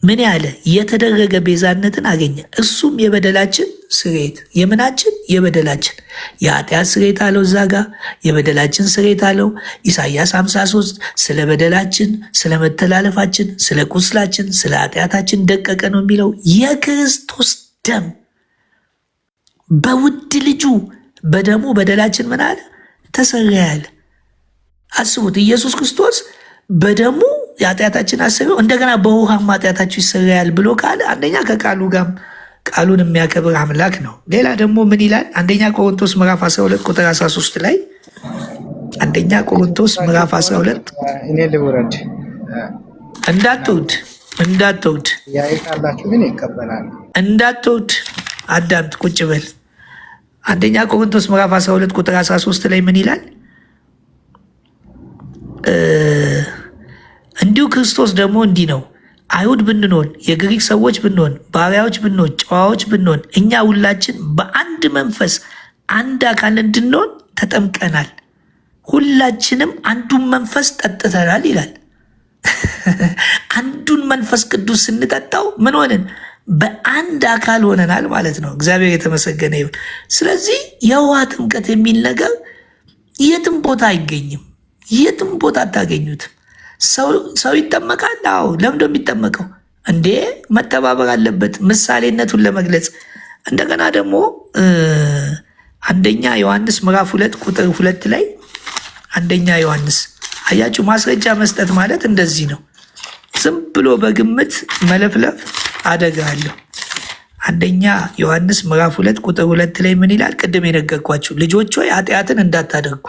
ምን ያለ የተደረገ ቤዛነትን አገኘ። እሱም የበደላችን ስርየት። የምናችን? የበደላችን። የኃጢአት ስርየት አለው እዛ ጋ፣ የበደላችን ስርየት አለው። ኢሳይያስ 53 ስለ በደላችን፣ ስለ መተላለፋችን፣ ስለ ቁስላችን፣ ስለ ኃጢአታችን ደቀቀ ነው የሚለው። የክርስቶስ ደም በውድ ልጁ በደሙ በደላችን ምን አለ? ተሰረየ ያለ። አስቡት፣ ኢየሱስ ክርስቶስ በደሙ የኃጢአታችን አሰሪው እንደገና በውሃም ኃጢአታችሁ ይሰረያል ብሎ ካለ አንደኛ ከቃሉ ጋር ቃሉን የሚያከብር አምላክ ነው። ሌላ ደግሞ ምን ይላል? አንደኛ ቆሮንቶስ ምዕራፍ 12 ቁጥር 13 ላይ አንደኛ ቆሮንቶስ ምዕራፍ 12 እኔ ልውረድ እንዳትወድ ያይታላችሁ ግን ይቀበላል። እንዳትወድ አዳምጥ፣ ቁጭ በል። አንደኛ ቆሮንቶስ ምዕራፍ 12 ቁጥር 13 ላይ ምን ይላል? እንዲሁ እንዲሁ ክርስቶስ ደግሞ እንዲህ ነው። አይሁድ ብንሆን፣ የግሪክ ሰዎች ብንሆን፣ ባሪያዎች ብንሆን፣ ጨዋዎች ብንሆን፣ እኛ ሁላችን በአንድ መንፈስ አንድ አካል እንድንሆን ተጠምቀናል፣ ሁላችንም አንዱን መንፈስ ጠጥተናል ይላል። አንዱን መንፈስ ቅዱስ ስንጠጣው ምን ሆንን? በአንድ አካል ሆነናል ማለት ነው። እግዚአብሔር የተመሰገነ ይሁን። ስለዚህ የውሃ ጥምቀት የሚል ነገር የትም ቦታ አይገኝም። የትም ቦታ አታገኙትም። ሰው ይጠመቃል። አዎ፣ ለምንድ የሚጠመቀው እንዴ? መተባበር አለበት፣ ምሳሌነቱን ለመግለጽ። እንደገና ደግሞ አንደኛ ዮሐንስ ምዕራፍ 2 ቁጥር 2 ላይ አንደኛ ዮሐንስ አያችሁ፣ ማስረጃ መስጠት ማለት እንደዚህ ነው። ዝም ብሎ በግምት መለፍለፍ አደጋ አለው። አንደኛ ዮሐንስ ምዕራፍ 2 ቁጥር 2 ላይ ምን ይላል? ቅድም የነገርኳችሁ ልጆች ሆይ ኃጢአትን እንዳታደርጉ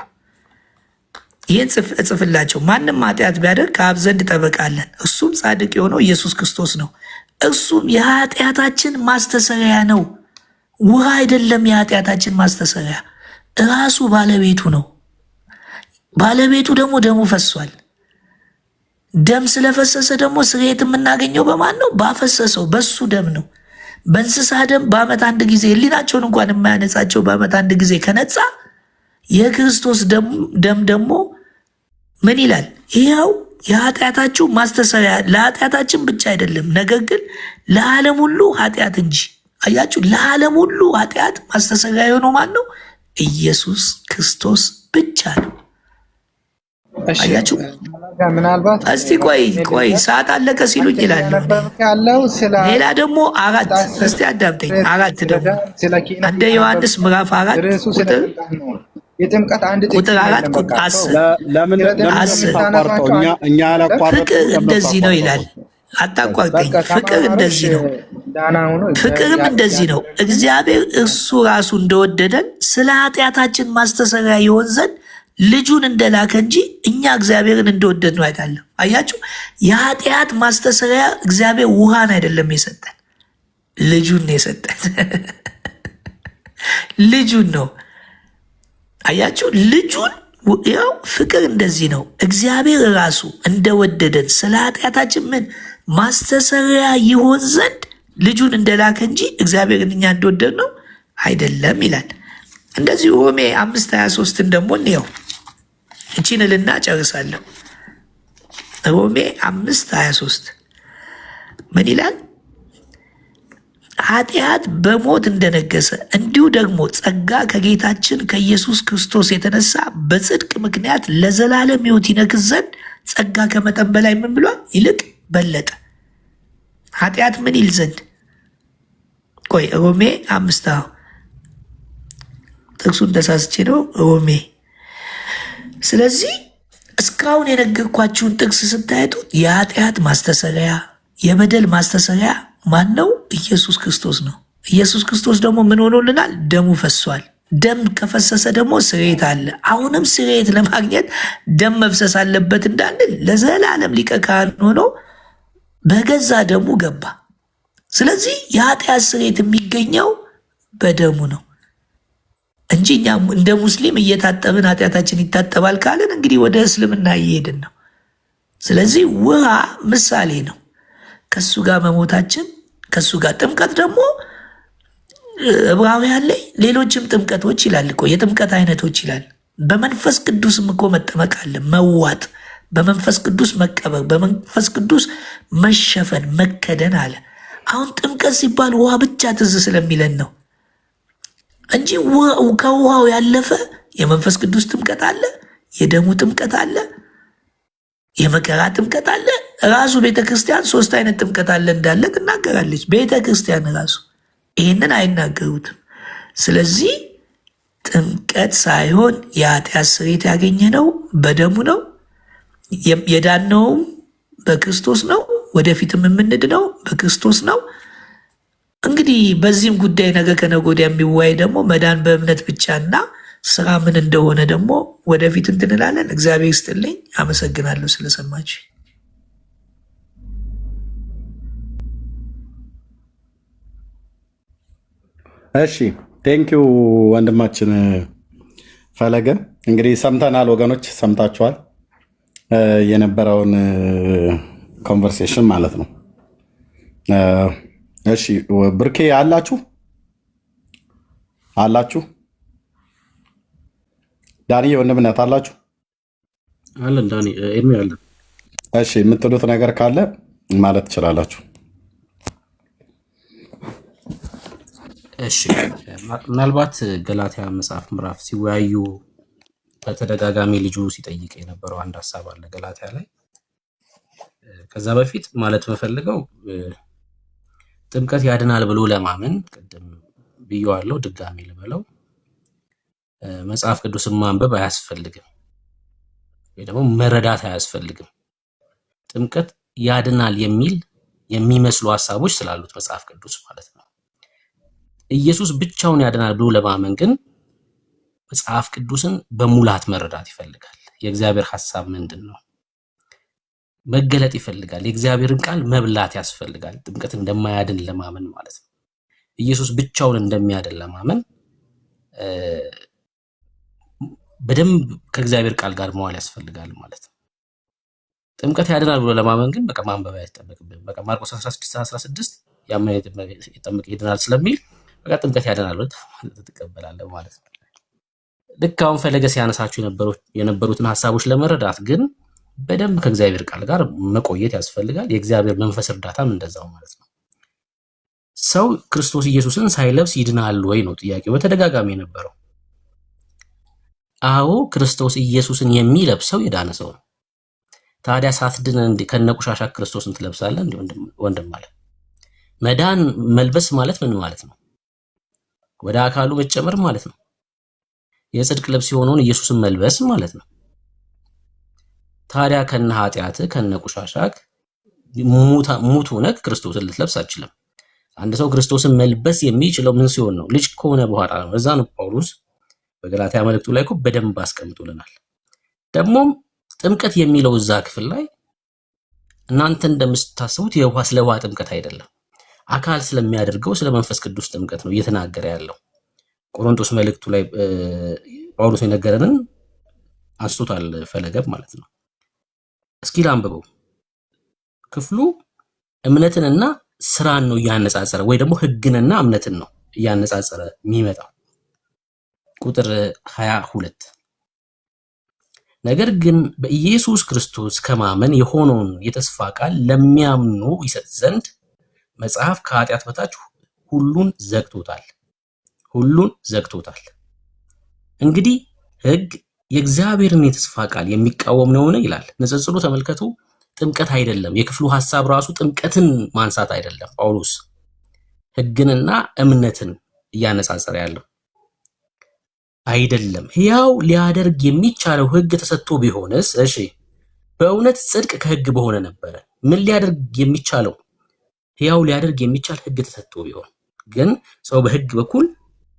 ይህን እጽፍላቸው፣ ማንም ኃጢአት ቢያደርግ ከአብ ዘንድ ጠበቃ አለን፣ እርሱም ጻድቅ የሆነው ኢየሱስ ክርስቶስ ነው። እርሱም የኃጢአታችን ማስተሰሪያ ነው። ውሃ አይደለም የኃጢአታችን ማስተሰሪያ፣ እራሱ ባለቤቱ ነው። ባለቤቱ ደግሞ ደሙ ፈሷል። ደም ስለፈሰሰ ደግሞ ስርየት የምናገኘው በማን ነው? ባፈሰሰው በሱ ደም ነው። በእንስሳ ደም በዓመት አንድ ጊዜ ሕሊናቸውን እንኳን የማያነጻቸው በዓመት አንድ ጊዜ ከነጻ የክርስቶስ ደም ደግሞ ምን ይላል? ይኸው የኃጢአታችሁ ማስተሰሪያ፣ ለኃጢአታችን ብቻ አይደለም፣ ነገር ግን ለዓለም ሁሉ ኃጢአት እንጂ። አያችሁ፣ ለዓለም ሁሉ ኃጢአት ማስተሰሪያ የሆነው ማን ነው? ኢየሱስ ክርስቶስ ብቻ ነው። አያችሁ። ምናልባት እስቲ ቆይ ሰዓት አለቀ ሲሉኝ ይላሉ። ሌላ ደግሞ 4 እስቲ አዳምጠኝ። 4 ደግሞ አንደ ዮሐንስ ምዕራፍ 4 ቁጥር የጥምቀት አንድ ቁጥር 4 ቁጥር 10 ፍቅር እንደዚህ ነው ይላል። አታቋርጠኝ። ፍቅር እንደዚህ ነው፣ ፍቅርም እንደዚህ ነው፣ እግዚአብሔር እርሱ ራሱ እንደወደደን ስለ ኃጢአታችን ማስተሰሪያ ይሆን ዘንድ ልጁን እንደላከ እንጂ እኛ እግዚአብሔርን እንደወደድ ነው አይደለም። አያችሁ፣ የኃጢአት ማስተሰሪያ እግዚአብሔር ውሃን አይደለም የሰጠን፣ ልጁን ነው የሰጠን። ልጁን ነው። አያችሁ፣ ልጁን። ያው ፍቅር እንደዚህ ነው፣ እግዚአብሔር ራሱ እንደወደደን ስለ ኃጢአታችን ምን ማስተሰሪያ ይሆን ዘንድ ልጁን እንደላከ እንጂ እግዚአብሔርን እኛ እንደወደድ ነው አይደለም ይላል። እንደዚሁ ሮሜ 5:23 ደግሞ እንየው። እቺን ልና ጨርሳለሁ። ሮሜ 5:23 ምን ይላል? ኃጢአት በሞት እንደነገሰ እንዲሁ ደግሞ ጸጋ ከጌታችን ከኢየሱስ ክርስቶስ የተነሳ በጽድቅ ምክንያት ለዘላለም ሕይወት ይነግስ ዘንድ ጸጋ ከመጠን በላይ ምን ብሏል? ይልቅ በለጠ። ኃጢአት ምን ይል ዘንድ? ቆይ ሮሜ 5 ጥቅሱን ተሳስቼ ነው ሮሜ። ስለዚህ እስካሁን የነገርኳችሁን ጥቅስ ስታየጡት የኃጢአት ማስተሰሪያ፣ የበደል ማስተሰሪያ ማን ነው? ኢየሱስ ክርስቶስ ነው። ኢየሱስ ክርስቶስ ደግሞ ምን ሆኖልናል? ደሙ ፈሷል። ደም ከፈሰሰ ደግሞ ስርየት አለ። አሁንም ስርየት ለማግኘት ደም መፍሰስ አለበት እንዳንል ለዘላለም ሊቀ ካህን ሆኖ በገዛ ደሙ ገባ። ስለዚህ የኃጢአት ስርየት የሚገኘው በደሙ ነው እንጂ እኛ እንደ ሙስሊም እየታጠብን ኃጢአታችን ይታጠባል ካልን እንግዲህ ወደ እስልምና እየሄድን ነው። ስለዚህ ውሃ ምሳሌ ነው። ከሱ ጋር መሞታችን፣ ከሱ ጋር ጥምቀት ደግሞ ዕብራውያን ላይ ሌሎችም ጥምቀቶች ይላል እኮ የጥምቀት አይነቶች ይላል። በመንፈስ ቅዱስም እኮ መጠመቅ አለ፣ መዋጥ፣ በመንፈስ ቅዱስ መቀበር፣ በመንፈስ ቅዱስ መሸፈን፣ መከደን አለ። አሁን ጥምቀት ሲባል ውሃ ብቻ ትዝ ስለሚለን ነው እንጂ ከውሃው ያለፈ የመንፈስ ቅዱስ ጥምቀት አለ፣ የደሙ ጥምቀት አለ፣ የመከራ ጥምቀት አለ። ራሱ ቤተክርስቲያን 3 አይነት ጥምቀት አለ እንዳለ ትናገራለች። ቤተክርስቲያን ራሱ ይህንን አይናገሩትም። ስለዚህ ጥምቀት ሳይሆን የኃጢአት ስርየት ያገኘነው በደሙ ነው። የዳነውም በክርስቶስ ነው። ወደፊትም የምንድነው በክርስቶስ ነው። እንግዲህ በዚህም ጉዳይ ነገ ከነገ ወዲያ የሚዋይ ደግሞ መዳን በእምነት ብቻና ስራ ምን እንደሆነ ደግሞ ወደፊት እንትን እንላለን። እግዚአብሔር ይስጥልኝ። አመሰግናለሁ ስለሰማችሁ። እሺ ቴንኪው ወንድማችን ፈለገ። እንግዲህ ሰምተናል ወገኖች፣ ሰምታችኋል። የነበረውን ኮንቨርሴሽን ማለት ነው። እሺ ብርኬ አላችሁ ዳኒ ወንድምነት አላችሁ አለን ዳኒ ኤርሚ አለን። እሺ የምትሉት ነገር ካለ ማለት ትችላላችሁ። እሺ ምናልባት ገላትያ መጽሐፍ ምዕራፍ ሲወያዩ በተደጋጋሚ ልጁ ሲጠይቅ የነበረው አንድ ሀሳብ አለ ገላትያ ላይ። ከዛ በፊት ማለት መፈልገው ጥምቀት ያድናል ብሎ ለማመን ቅድም ብየዋለሁ፣ ድጋሚ ልበለው፣ መጽሐፍ ቅዱስን ማንበብ አያስፈልግም ወይ ደግሞ መረዳት አያስፈልግም። ጥምቀት ያድናል የሚመስሉ ሀሳቦች ስላሉት መጽሐፍ ቅዱስ ማለት ነው። ኢየሱስ ብቻውን ያድናል ብሎ ለማመን ግን መጽሐፍ ቅዱስን በሙላት መረዳት ይፈልጋል። የእግዚአብሔር ሐሳብ ምንድን ነው መገለጥ ይፈልጋል። የእግዚአብሔርን ቃል መብላት ያስፈልጋል። ጥምቀት እንደማያድን ለማመን ማለት ነው። ኢየሱስ ብቻውን እንደሚያድን ለማመን በደንብ ከእግዚአብሔር ቃል ጋር መዋል ያስፈልጋል ማለት ነው። ጥምቀት ያድናል ብሎ ለማመን ግን በቃ ማንበብ አይጠበቅብንም። በቃ ማርቆስ 16:16 ያመነ ይጠመቅ ይድናል ስለሚል በቃ ጥምቀት ያድናል ትቀበላለህ ማለት ነው። ልክ አሁን ፈለገ ሲያነሳችሁ የነበሩትን ሐሳቦች ለመረዳት ግን በደንብ ከእግዚአብሔር ቃል ጋር መቆየት ያስፈልጋል። የእግዚአብሔር መንፈስ እርዳታም እንደዛው ማለት ነው። ሰው ክርስቶስ ኢየሱስን ሳይለብስ ይድናል ወይ ነው ጥያቄው በተደጋጋሚ የነበረው። አዎ ክርስቶስ ኢየሱስን የሚለብሰው የዳነ ሰው ነው። ታዲያ ሳትድን ከነቁሻሻ ክርስቶስን ትለብሳለህ እንዴ ወንድም ማለት? መዳን መልበስ ማለት ምን ማለት ነው? ወደ አካሉ መጨመር ማለት ነው። የጽድቅ ልብስ የሆነውን ኢየሱስን መልበስ ማለት ነው። ታዲያ ከነ ኃጢአት ከነ ቁሻሻክ ሙት ሆነህ ክርስቶስን ልትለብስ አትችልም። አንድ ሰው ክርስቶስን መልበስ የሚችለው ምን ሲሆን ነው? ልጅ ከሆነ በኋላ ነው። እዛ ነው ጳውሎስ በገላትያ መልእክቱ ላይ እኮ በደንብ አስቀምጦልናል። ደግሞም ጥምቀት የሚለው እዛ ክፍል ላይ እናንተ እንደምታስቡት ስለ ውሃ ጥምቀት አይደለም፣ አካል ስለሚያደርገው ስለ መንፈስ ቅዱስ ጥምቀት ነው እየተናገረ ያለው። ቆሮንቶስ መልእክቱ ላይ ጳውሎስ የነገረንን አንስቶታል ፈለገብ ማለት ነው። እስኪ ላንብበው። ክፍሉ እምነትንና ስራን ነው እያነጻጸረ ወይ ደግሞ ህግንና እምነትን ነው እያነጻጸረ የሚመጣው። ቁጥር 22 ነገር ግን በኢየሱስ ክርስቶስ ከማመን የሆነውን የተስፋ ቃል ለሚያምኑ ይሰጥ ዘንድ መጽሐፍ ከኃጢአት በታች ሁሉን ዘግቶታል። እንግዲህ ህግ የእግዚአብሔርን የተስፋ ቃል የሚቃወም ነውን ይላል። ንጽጽሩ ተመልከቱ። ጥምቀት አይደለም የክፍሉ ሐሳብ ራሱ ጥምቀትን ማንሳት አይደለም። ጳውሎስ ህግንና እምነትን እያነጻጸረ ያለው አይደለም። ሕያው ሊያደርግ የሚቻለው ህግ ተሰጥቶ ቢሆንስ እሺ በእውነት ጽድቅ ከህግ በሆነ ነበረ። ምን ሊያደርግ የሚቻለው? ሕያው ሊያደርግ የሚቻል ህግ ተሰጥቶ ቢሆን ግን ሰው በህግ በኩል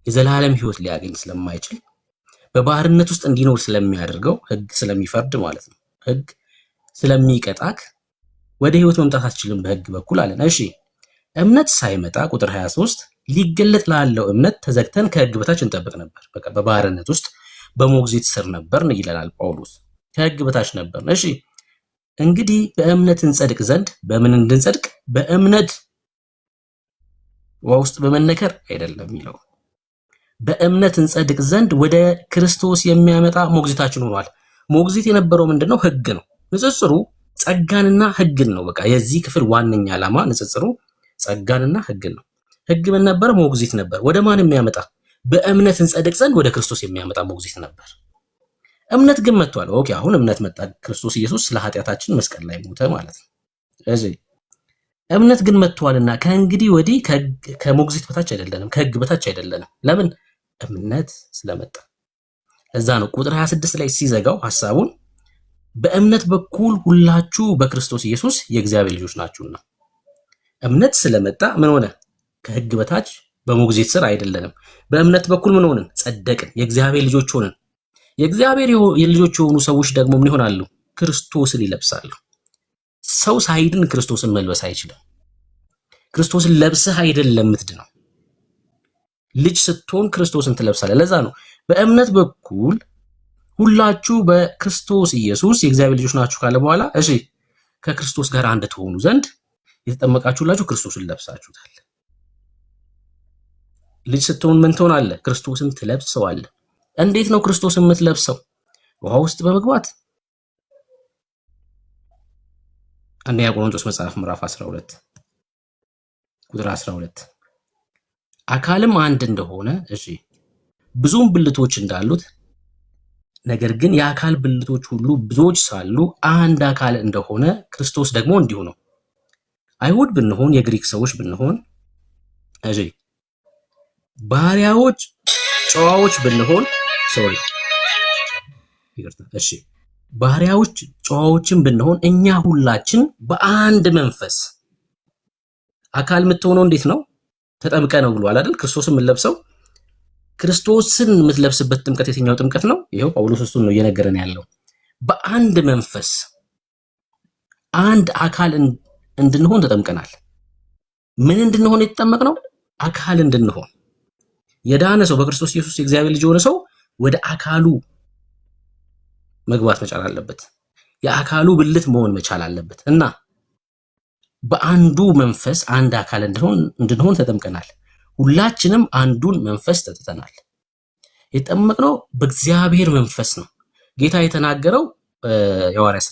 የዘላለም ህይወት ሊያገኝ ስለማይችል በባህርነት ውስጥ እንዲኖር ስለሚያደርገው ህግ ስለሚፈርድ ማለት ነው። ህግ ስለሚቀጣክ ወደ ህይወት መምጣት አትችልም በህግ በኩል አለን። እሺ እምነት ሳይመጣ ቁጥር 23 ሊገለጥ ላለው እምነት ተዘግተን ከህግ በታች እንጠብቅ ነበር። በቃ በባህርነት ውስጥ በሞግዚት ስር ነበርን ይለናል ጳውሎስ። ከህግ በታች ነበርን። እሺ እንግዲህ በእምነት እንጸድቅ ዘንድ በምን እንድንጸድቅ? በእምነት ውስጥ በመነከር አይደለም የሚለው በእምነት እንጸድቅ ዘንድ ወደ ክርስቶስ የሚያመጣ ሞግዚታችን ሆኗል። ሞግዚት የነበረው ምንድነው? ህግ ነው። ንጽጽሩ ጸጋንና ህግን ነው። በቃ የዚህ ክፍል ዋነኛ ዓላማ ንጽጽሩ ጸጋንና ህግን ነው። ህግ ምን ነበር? ሞግዚት ነበር። ወደ ማን የሚያመጣ? በእምነት እንጸድቅ ዘንድ ወደ ክርስቶስ የሚያመጣ ሞግዚት ነበር። እምነት ግን መጥቷል። ኦኬ አሁን እምነት መጣ። ክርስቶስ ኢየሱስ ስለ ኃጢአታችን መስቀል ላይ ሞተ ማለት ነው። ስለዚህ እምነት ግን መጥቷልና ከእንግዲህ ወዲህ ከሞግዚት በታች አይደለንም፣ ከህግ በታች አይደለንም። ለምን? እምነት ስለመጣ። እዛ ነው ቁጥር 26 ላይ ሲዘጋው ሐሳቡን በእምነት በኩል ሁላችሁ በክርስቶስ ኢየሱስ የእግዚአብሔር ልጆች ናችሁና። እምነት ስለመጣ ምን ሆነ? ከህግ በታች በሞግዚት ስር አይደለንም። በእምነት በኩል ምን ሆነን? ጸደቅን፣ የእግዚአብሔር ልጆች ሆነን። የእግዚአብሔር ልጆች የሆኑ ሰዎች ደግሞ ምን ይሆናሉ? ክርስቶስን ይለብሳሉ። ሰው ሳይድን ክርስቶስን መልበስ አይችልም። ክርስቶስን ለብሰህ አይደለም የምትድነው። ልጅ ስትሆን ክርስቶስን ትለብሳለህ። ለዛ ነው በእምነት በኩል ሁላችሁ በክርስቶስ ኢየሱስ የእግዚአብሔር ልጆች ናችሁ ካለ በኋላ እሺ ከክርስቶስ ጋር አንድ ትሆኑ ዘንድ የተጠመቃችሁላችሁ ክርስቶስን ለብሳችሁታል። ልጅ ስትሆን ምን ትሆናለህ? ክርስቶስን ትለብሰዋለህ። እንዴት ነው ክርስቶስን የምትለብሰው? ውሃ ውስጥ በመግባት አንደኛ ቆሮንቶስ መጽሐፍ ምዕራፍ 12 ቁጥር 12 አካልም አንድ እንደሆነ እሺ ብዙም ብልቶች እንዳሉት ነገር ግን የአካል ብልቶች ሁሉ ብዙዎች ሳሉ አንድ አካል እንደሆነ ክርስቶስ ደግሞ እንዲሁ ነው። አይሁድ ብንሆን የግሪክ ሰዎች ብንሆን እሺ ባሪያዎች ጨዋዎች ብንሆን እሺ ባሪያዎች ጨዋዎችን ብንሆን እኛ ሁላችን በአንድ መንፈስ አካል የምትሆነው እንዴት ነው? ተጠምቀ ነው ብሏል አይደል? ክርስቶስን የምትለብሰው ክርስቶስን የምትለብስበት ጥምቀት የትኛው ጥምቀት ነው? ይሄው ጳውሎስ እሱን ነው እየነገረን ያለው። በአንድ መንፈስ አንድ አካል እንድንሆን ተጠምቀናል። ምን እንድንሆን የተጠመቅነው? አካል እንድንሆን። የዳነ ሰው በክርስቶስ ኢየሱስ የእግዚአብሔር ልጅ የሆነ ሰው ወደ አካሉ መግባት መቻል አለበት። የአካሉ ብልት መሆን መቻል አለበት እና በአንዱ መንፈስ አንድ አካል እንድንሆን ተጠምቀናል። ሁላችንም አንዱን መንፈስ ጠጥተናል። የተጠመቅነው በእግዚአብሔር መንፈስ ነው። ጌታ የተናገረው የሐዋርያት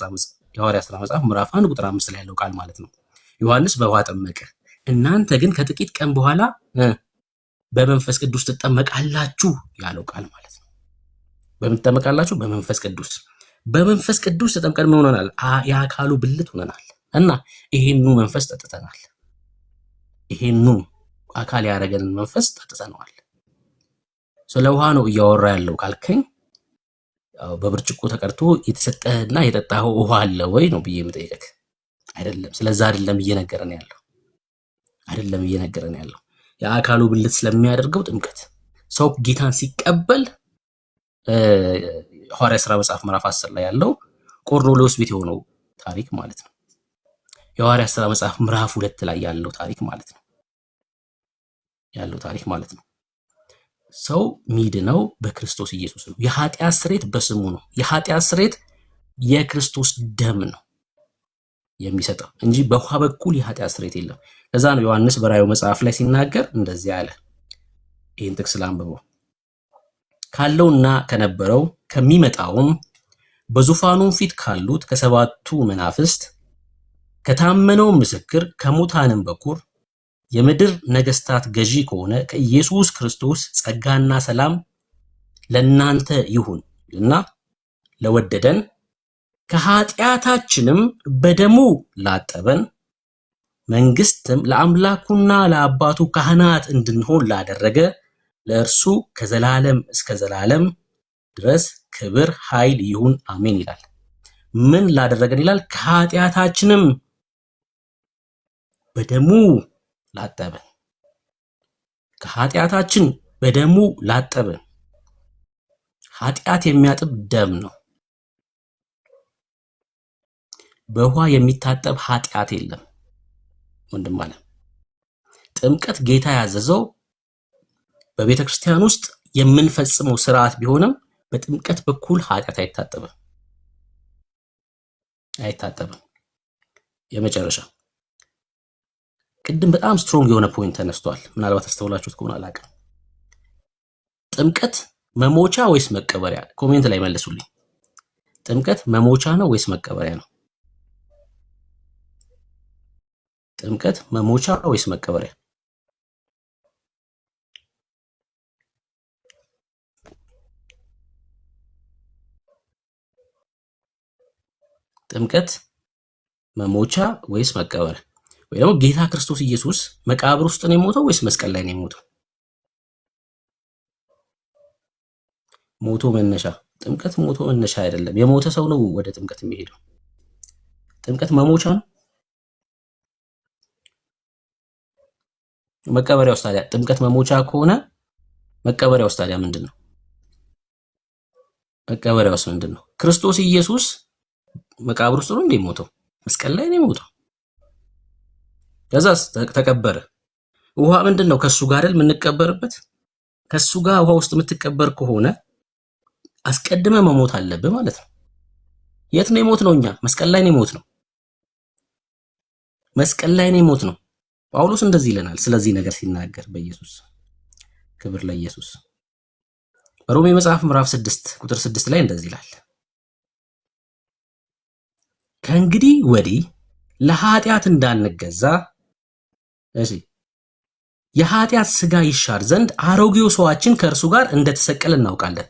ሥራ መጽሐፍ ምዕራፍ 1 ቁጥር 5 ላይ ያለው ቃል ማለት ነው። ዮሐንስ በውሃ ጠመቀ፣ እናንተ ግን ከጥቂት ቀን በኋላ በመንፈስ ቅዱስ ትጠመቃላችሁ ያለው ቃል ማለት ነው። በምን ትጠመቃላችሁ? በመንፈስ ቅዱስ። በመንፈስ ቅዱስ ተጠምቀን ምን ሆነናል? የአካሉ ብልት ሆነናል እና ይሄኑ መንፈስ ጠጥተናል። ይሄኑ አካል ያደረገንን መንፈስ ጠጥተነዋል። ስለ ውሃ ነው እያወራ ያለው ካልከኝ በብርጭቆ ተቀድቶ የተሰጠህና የጠጣኸው ውሃ አለ ወይ ነው ብዬ የምጠይቅህ። አይደለም። ስለዛ አይደለም እየነገረን ያለው የአካሉ ብልት ስለሚያደርገው ጥምቀት ሰው ጌታን ሲቀበል ሐዋርያት ሥራ መጽሐፍ ምዕራፍ 10 ላይ ያለው ቆርኔሌዎስ ቤት የሆነው ታሪክ ማለት ነው። የሐዋርያት ሥራ መጽሐፍ ምዕራፍ 2 ላይ ያለው ታሪክ ማለት ነው። ሰው ሚድነው በክርስቶስ ኢየሱስ ነው። የኃጢአት ስርየት በስሙ ነው። የኃጢአት ስርየት የክርስቶስ ደም ነው የሚሰጠው እንጂ በውሃ በኩል የኃጢአት ስርየት የለም። ለዛ ነው ዮሐንስ በራእዩ መጽሐፍ ላይ ሲናገር እንደዚህ አለ። ይህን ጥቅስ ላንብበው። ካለውና ከነበረው ከሚመጣውም በዙፋኑም ፊት ካሉት ከሰባቱ መናፍስት ከታመነው ምስክር ከሙታንም በኩር የምድር ነገስታት ገዢ ከሆነ ከኢየሱስ ክርስቶስ ጸጋና ሰላም ለናንተ ይሁን እና ለወደደን ከኃጢአታችንም በደሙ ላጠበን መንግስትም ለአምላኩና ለአባቱ ካህናት እንድንሆን ላደረገ ለእርሱ ከዘላለም እስከ ዘላለም ድረስ ክብር ኃይል ይሁን አሜን ይላል። ምን ላደረገን ይላል? ከኃጢአታችንም በደሙ ላጠበን። ከኃጢአታችን በደሙ ላጠበን። ኃጢአት የሚያጥብ ደም ነው። በውሃ የሚታጠብ ኃጢአት የለም። ወንድም አለ ጥምቀት ጌታ ያዘዘው በቤተ ክርስቲያን ውስጥ የምንፈጽመው ስርዓት ቢሆንም በጥምቀት በኩል ኃጢአት አይታጠብም። የመጨረሻ ቅድም በጣም ስትሮንግ የሆነ ፖይንት ተነስቷል። ምናልባት አስተውላችሁት ከሆነ አላውቅም። ጥምቀት መሞቻ ወይስ መቀበሪያ? ኮሜንት ላይ መልሱልኝ። ጥምቀት መሞቻ ነው ወይስ መቀበሪያ ነው? ጥምቀት መሞቻ ወይስ መቀበሪያ? ጥምቀት መሞቻ ወይስ መቀበሪያ? ወይ ደግሞ ጌታ ክርስቶስ ኢየሱስ መቃብር ውስጥ ነው የሞተው ወይስ መስቀል ላይ ነው የሞተው? ሞቶ መነሻ። ጥምቀት ሞቶ መነሻ አይደለም። የሞተ ሰው ነው ወደ ጥምቀት የሚሄደው። ጥምቀት መሞቻ ነው። መቀበሪያው ታዲያ ጥምቀት መሞቻ ከሆነ መቀበሪያው ታዲያ ምንድን ነው? መቀበሪያውስ ምንድን ነው? ክርስቶስ ኢየሱስ መቃብር ውስጥ ነው እንደ ሞተው? መስቀል ላይ ነው የሞተው። ከዛስ ተቀበረ። ውሃ ምንድን ነው? ከሱ ጋር አይደል የምንቀበርበት? ከሱ ጋር ውሃ ውስጥ የምትቀበር ከሆነ አስቀድመ መሞት አለብህ ማለት ነው። የት ነው የሞት ነው? እኛ መስቀል ላይ ነው የሞት ነው። መስቀል ላይ ነው የሞት ነው። ጳውሎስ እንደዚህ ይለናል ስለዚህ ነገር ሲናገር በኢየሱስ ክብር ለኢየሱስ። በሮሜ መጽሐፍ ምዕራፍ 6 ቁጥር 6 ላይ እንደዚህ ይላል፣ ከእንግዲህ ወዲህ ለኃጢአት እንዳንገዛ እሺ የኃጢአት ሥጋ ይሻር ዘንድ አሮጌው ሰዋችን ከእርሱ ጋር እንደተሰቀለ እናውቃለን።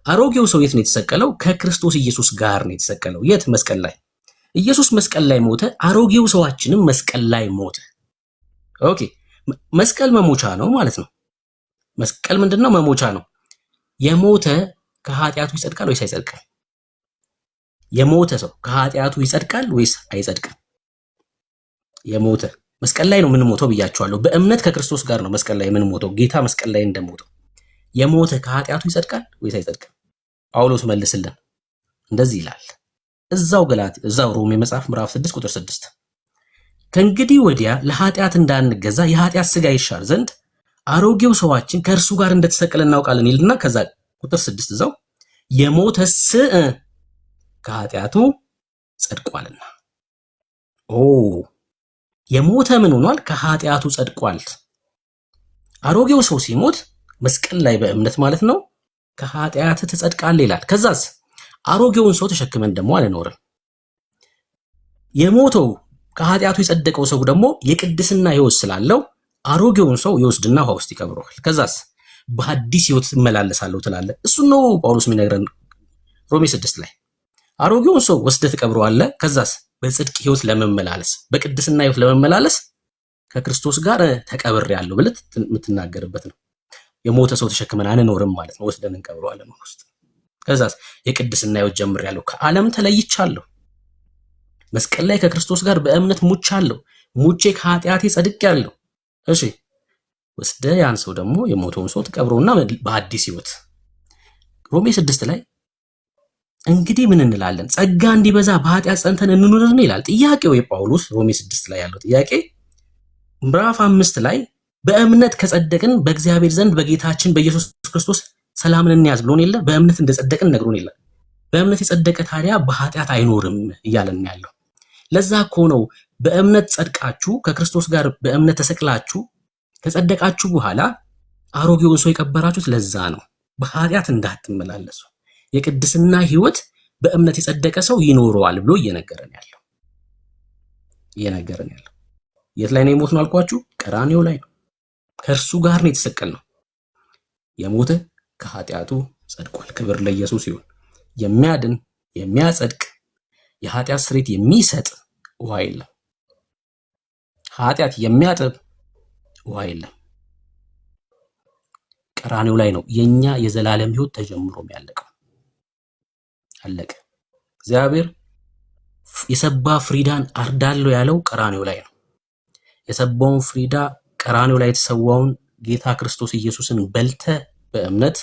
አሮጌው ሰው የት ነው የተሰቀለው? ከክርስቶስ ኢየሱስ ጋር ነው የተሰቀለው። የት? መስቀል ላይ። ኢየሱስ መስቀል ላይ ሞተ፣ አሮጌው ሰዋችንም መስቀል ላይ ሞተ። ኦኬ፣ መስቀል መሞቻ ነው ማለት ነው። መስቀል ምንድነው? መሞቻ ነው። የሞተ ከኃጢአቱ ይጸድቃል ወይስ አይጸድቅም? የሞተ ሰው ከኃጢአቱ ይጸድቃል ወይስ አይጸድቅም? የሞተ መስቀል ላይ ነው የምንሞተው ብያቸዋለሁ። በእምነት ከክርስቶስ ጋር ነው መስቀል ላይ የምንሞተው። ጌታ መስቀል ላይ እንደሞተው የሞተ ከኃጢአቱ ይጸድቃል ወይስ አይጸድቅም? ጳውሎስ መልስልን። እንደዚህ ይላል እዛው ሮሜ መጽሐፍ ምዕራፍ 6 ቁጥር 6 ከእንግዲህ ወዲያ ለኃጢአት እንዳንገዛ የኃጢአት ሥጋ ይሻር ዘንድ አሮጌው ሰዋችን ከእርሱ ጋር እንደተሰቀለ እናውቃለን ይልና ከዛ ቁጥር 6 እዛው የሞተስ ከኃጢአቱ ጸድቋልና። የሞተ ምን ሆኗል? ከኃጢአቱ ጸድቋል። አሮጌው ሰው ሲሞት መስቀል ላይ በእምነት ማለት ነው ከኃጢአት ትጸድቃለህ ይላል። ከዛስ አሮጌውን ሰው ተሸክመን ደግሞ አንኖርም። የሞተው ከኃጢአቱ የጸደቀው ሰው ደግሞ የቅድስና ሕይወት ስላለው አሮጌውን ሰው ይወስድና ውሃ ውስጥ ይቀብረዋል። ከዛስ በአዲስ ሕይወት እመላለሳለሁ ትላለህ። እሱን ነው ጳውሎስ የሚነግረን ሮሜ 6 ላይ። አሮጌውን ሰው ወስደህ ትቀብረዋለህ። ከዛስ በጽድቅ ሕይወት ለመመላለስ በቅድስና ሕይወት ለመመላለስ ከክርስቶስ ጋር ተቀብሬያለሁ ብለህ የምትናገርበት ነው። የሞተ ሰው ተሸክመን አንኖርም ማለት ነው፣ ወስደን እንቀብረዋለን ውስጥ። ከዛስ የቅድስና ሕይወት ጀምሬያለሁ፣ ከዓለም ተለይቻለሁ፣ መስቀል ላይ ከክርስቶስ ጋር በእምነት ሙቻለሁ፣ ሙቼ ከኃጢአቴ ጸድቄያለሁ። እሺ ወስደህ ያን ሰው ደግሞ የሞተውን ሰው ትቀብረውና በአዲስ ሕይወት ሮሜ 6 ላይ እንግዲህ ምን እንላለን? ጸጋ እንዲበዛ በኃጢአት ጸንተን እንኑርን ይላል። ጥያቄው የጳውሎስ ሮሜ 6 ላይ ያለው ጥያቄ ምዕራፍ 5 ላይ በእምነት ከጸደቅን በእግዚአብሔር ዘንድ በጌታችን በኢየሱስ ክርስቶስ ሰላምን እንያዝ ብሎን የለ? በእምነት እንደጸደቅን ነግሮን የለ? በእምነት የጸደቀ ታዲያ በኃጢአት አይኖርም እያለን ያለው። ለዛ እኮ ነው በእምነት ጸድቃችሁ ከክርስቶስ ጋር በእምነት ተሰቅላችሁ ከጸደቃችሁ በኋላ አሮጌውን ሰው የቀበራችሁት። ለዛ ነው በኃጢአት እንዳትመላለሱ የቅድስና ሕይወት በእምነት የጸደቀ ሰው ይኖረዋል ብሎ እየነገረን ያለው። የት ላይ ነው የሞት ነው አልኳችሁ? ቀራንዮ ላይ ነው። ከእርሱ ጋር ነው የተሰቀልነው። የሞተ ከኃጢአቱ ጸድቋል። ክብር ለኢየሱስ ይሁን። የሚያድን የሚያጸድቅ የኃጢአት ስርየት የሚሰጥ ውሃ የለም። ኃጢአት የሚያጥብ ውሃ የለም። ቀራንዮ ላይ ነው የኛ የዘላለም ሕይወት ተጀምሮ የሚያለቀው። አለቀ። እግዚአብሔር የሰባ ፍሪዳን አርዳለሁ ያለው ቀራንዮ ላይ ነው። የሰባውን ፍሪዳ ቀራንዮ ላይ የተሰዋውን ጌታ ክርስቶስ ኢየሱስን በልተ በእምነት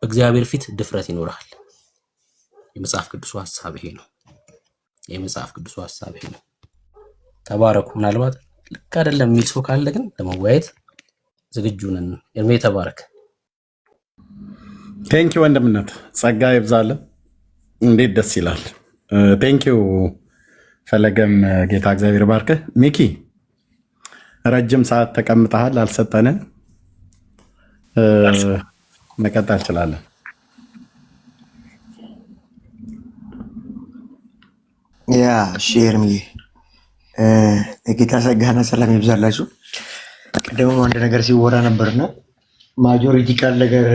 በእግዚአብሔር ፊት ድፍረት ይኖርሃል። የመጽሐፍ ቅዱስ ሐሳብ ይሄ ነው። ተባረኩ። ምናልባት ልክ አይደለም የሚል ሰው ካለ ግን ለመወያየት ዝግጁ ነን። እርሜ ተባረክ። ቴንኪው ወንድምነት፣ ጸጋ ይብዛልን። እንዴት ደስ ይላል። ቴንኪው ፈለገም፣ ጌታ እግዚአብሔር ባርክህ። ሚኪ ረጅም ሰዓት ተቀምጠሃል፣ አልሰጠንም። መቀጠል እንችላለን። ያ ሼርምዬ የጌታ ጸጋና ሰላም ይብዛላችሁ። ቅድምም አንድ ነገር ሲወራ ነበርና ማጆሪቲ ቃል ነገር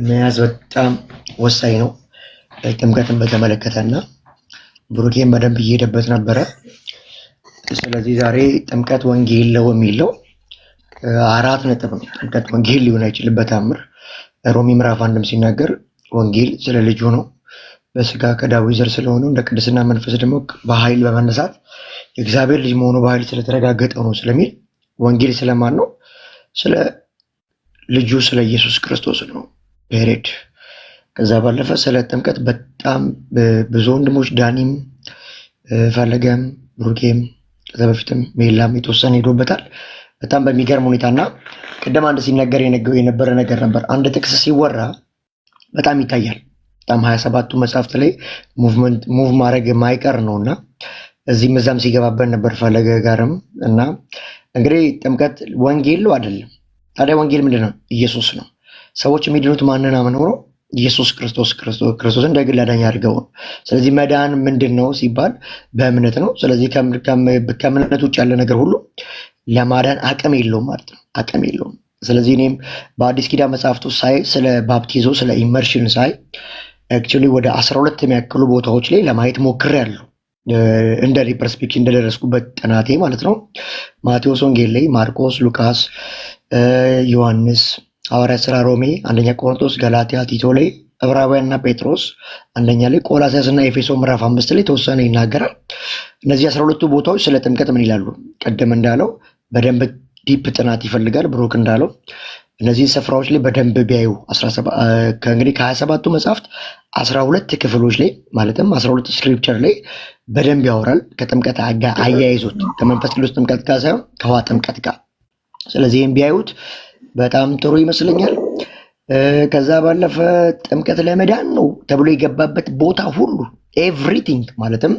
መያዝ በጣም ወሳኝ ነው። ጥምቀትን በተመለከተና ብሩኬን በደንብ እየሄደበት ነበረ። ስለዚህ ዛሬ ጥምቀት ወንጌል ነው የሚለው 4 ነጥብ ነው። ጥምቀት ወንጌል ሊሆን አይችልበት አምር ሮሜ ምዕራፍ 1 ሲናገር ወንጌል ስለ ልጁ ነው፣ በስጋ ከዳዊት ዘር ስለሆነው እንደ ቅድስና መንፈስ ደግሞ በኃይል በመነሳት የእግዚአብሔር ልጅ መሆኑ በኃይል ስለተረጋገጠው ነው ስለሚል ወንጌል ስለማን ነው? ስለ ልጁ ስለ ኢየሱስ ክርስቶስ ነው። ፔሬድ። ከዛ ባለፈ ስለ ጥምቀት በጣም ብዙ ወንድሞች ዳኒም፣ ፈለገም፣ ብሩኬም ከዛ በፊትም ሜላም የተወሰነ ሄዶበታል በጣም በሚገርም ሁኔታና ቅድም አንድ ሲነገር የነበረ ነገር ነበር። አንድ ጥቅስ ሲወራ በጣም ይታያል። በጣም 27ቱ መጽሐፍት ላይ ሙቭ ማድረግ የማይቀር ነው እና እዚህም እዛም ሲገባበት ነበር ፈለገ ጋርም እና እንግዲህ ጥምቀት ወንጌል ነው አይደለም። ታዲያ ወንጌል ምንድን ነው? ኢየሱስ ነው። ሰዎች የሚድኑት ማንን አምነው ነው? ኢየሱስ ክርስቶስን እንደ ግል አዳኝ አድርገው ነው። ስለዚህ መዳን ምንድን ነው ሲባል በእምነት ነው። ስለዚህ ከእምነት ውጭ ያለ ነገር ሁሉ ለማዳን አቅም የለውም ማለት ነው። አቅም የለውም። ስለዚህ እኔም በአዲስ ኪዳን መጽሐፍቱ ሳይ ስለ ባፕቲዞ ስለ ኢመርሽን ሳይ አክቹዋሊ ወደ 12 የሚያክሉ ቦታዎች ላይ ለማየት ሞክሬያለሁ። እንደ ፐርስፔክቲቭ እንደደረስኩበት ጥናቴ ማለት ነው። ማቴዎስ ወንጌል ላይ፣ ማርቆስ፣ ሉቃስ፣ ዮሐንስ፣ ሐዋርያት ሥራ፣ ሮሜ፣ አንደኛ ቆሮንቶስ፣ ገላትያ፣ ቲቶ ላይ፣ ዕብራውያን እና ጴጥሮስ አንደኛ ላይ፣ ቆላስይስ እና ኤፌሶ ምዕራፍ 5 ላይ ተወሰነ ይናገራል። እነዚህ 12ቱ ቦታዎች ስለ ጥምቀት ምን ይላሉ? ቀደም እንዳለው በደንብ ዲፕ ጥናት ይፈልጋል። ብሩክ እንዳለው እነዚህን ስፍራዎች ላይ በደንብ ቢያዩ እንግዲህ ከ27ቱ መጽሐፍት 12 ክፍሎች ላይ ማለትም 12 ስክሪፕቸር ላይ በደንብ ያወራል። ከጥምቀት ጋር አያይዞት ከመንፈስ ቅዱስ ጥምቀት ጋር ሳይሆን ከውሃ ጥምቀት ጋር። ስለዚህ ይህም ቢያዩት በጣም ጥሩ ይመስለኛል። ከዛ ባለፈ ጥምቀት ለመዳን ነው ተብሎ የገባበት ቦታ ሁሉ ኤቭሪቲንግ ማለትም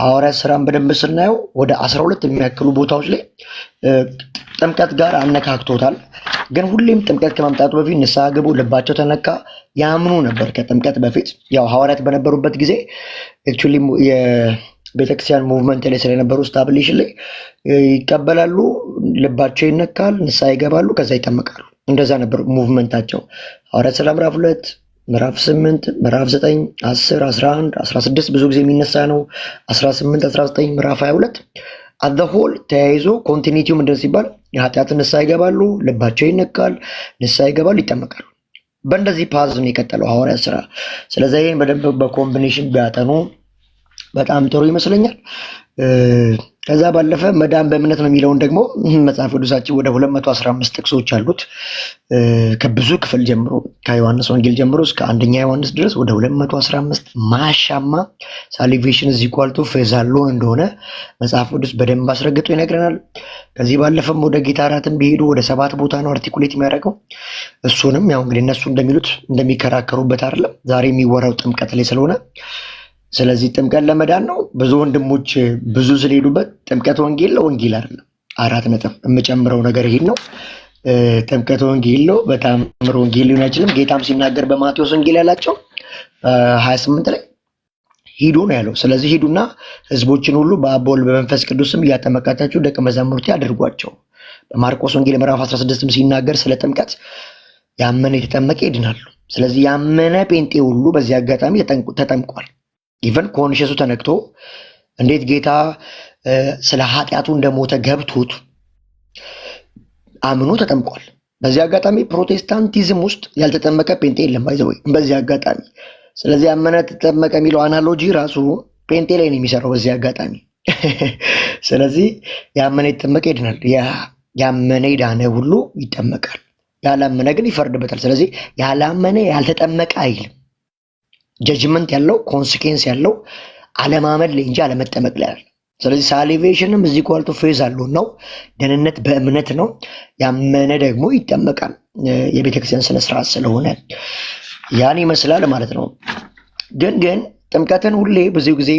ሐዋርያት ሥራን በደንብ ስናየው ወደ 12 የሚያክሉ ቦታዎች ላይ ጥምቀት ጋር አነካክቶታል። ግን ሁሌም ጥምቀት ከመምጣቱ በፊት ንስሐ ግቡ፣ ልባቸው ተነካ ያምኑ ነበር። ከጥምቀት በፊት ያው ሐዋርያት በነበሩበት ጊዜ አክቹዋሊ የቤተክርስቲያን ሙቭመንት ላይ ስለነበሩ ስታብሊሽን ላይ ይቀበላሉ፣ ልባቸው ይነካል፣ ንስሐ ይገባሉ፣ ከዛ ይጠመቃሉ። እንደዛ ነበር ሙቭመንታቸው። ሐዋርያት ሥራ ምዕራፍ 2 ምዕራፍ 8 ምዕራፍ 9 10 11 16 ብዙ ጊዜ የሚነሳ ነው። 18 19 ምዕራፍ 22 አት ዘ ሆል ተያይዞ ኮንቲኒቲው ምንድን ሲባል የኃጢአትን ንስሐ ይገባሉ፣ ልባቸው ይነካል፣ ንስሐ ይገባሉ፣ ይጠመቃሉ። በእንደዚህ ፓዝ ነው የቀጠለው ሐዋርያት ሥራ። ስለዚህ ይህን በደንብ በኮምቢኔሽን ቢያጠኑ በጣም ጥሩ ይመስለኛል። ከዛ ባለፈ መዳን በእምነት ነው የሚለውን ደግሞ መጽሐፍ ቅዱሳችን ወደ 215 ጥቅሶች አሉት። ከብዙ ክፍል ጀምሮ ከዮሐንስ ወንጌል ጀምሮ እስከ አንደኛ ዮሐንስ ድረስ ወደ 215 ማሻማ ሳሊቬሽን ኢዝ ኢኳል ቱ ፌዝ አሎን እንደሆነ መጽሐፍ ቅዱስ በደንብ አስረግጦ ይነግረናል። ከዚህ ባለፈም ወደ ጌታ እራትም ቢሄዱ ወደ 7 ቦታ ነው አርቲኩሌት የሚያደርገው። እሱንም ያው እንግዲህ እነሱ እንደሚሉት እንደሚከራከሩበት አይደለም ዛሬ የሚወራው ጥምቀት ላይ ስለሆነ ስለዚህ ጥምቀት ለመዳን ነው። ብዙ ወንድሞች ብዙ ስለሄዱበት ጥምቀት ወንጌል ነው፣ ወንጌል አይደለም። 4 ነጥብ የምጨምረው ነገር ይሄን ነው። ጥምቀት ወንጌል ነው፣ በታምር ወንጌል ሊሆን አይችልም። ጌታም ሲናገር በማቴዎስ ወንጌል ያላቸው 28 ላይ ሂዱ ነው ያለው። ስለዚህ ሂዱና ህዝቦችን ሁሉ በአብ በወልድ በመንፈስ ቅዱስም እያጠመቃችሁ ደቀ መዛሙርቴ አድርጓቸው። በማርቆስ ወንጌል ምዕራፍ 16ም ሲናገር ስለ ጥምቀት ያመነ የተጠመቀ ይድናሉ። ስለዚህ ያመነ ጴንጤ ሁሉ በዚህ አጋጣሚ ተጠምቋል። ኢቨን ኮንሽሱ ተነክቶ እንዴት ጌታ ስለ ኃጢአቱ እንደሞተ ገብቶት አምኖ ተጠምቋል። በዚህ አጋጣሚ ፕሮቴስታንቲዝም ውስጥ ያልተጠመቀ ጴንጤ የለም ባይዘወይ በዚህ አጋጣሚ። ስለዚህ ያመነ ተጠመቀ የሚለው አናሎጂ ራሱ ጴንጤ ላይ ነው የሚሰራው በዚህ አጋጣሚ። ስለዚህ ያመነ የተጠመቀ ይድናል፣ ያመነ የዳነ ሁሉ ይጠመቃል፣ ያላመነ ግን ይፈርድበታል። ስለዚህ ያላመነ ያልተጠመቀ አይልም። ጀጅመንት ያለው ኮንሲኩዌንስ ያለው አለማመን ላይ እንጂ አለመጠመቅ ላይ አይደለም። ስለዚህ ሳሊቬሽንም እዚህ ኳልቶ ፌዝ አለው ነው። ደህንነት በእምነት ነው። ያመነ ደግሞ ይጠመቃል። የቤተክርስቲያን ስነስርዓት ስለሆነ ያን ይመስላል ማለት ነው። ግን ጥምቀትን ሁሌ ብዙ ጊዜ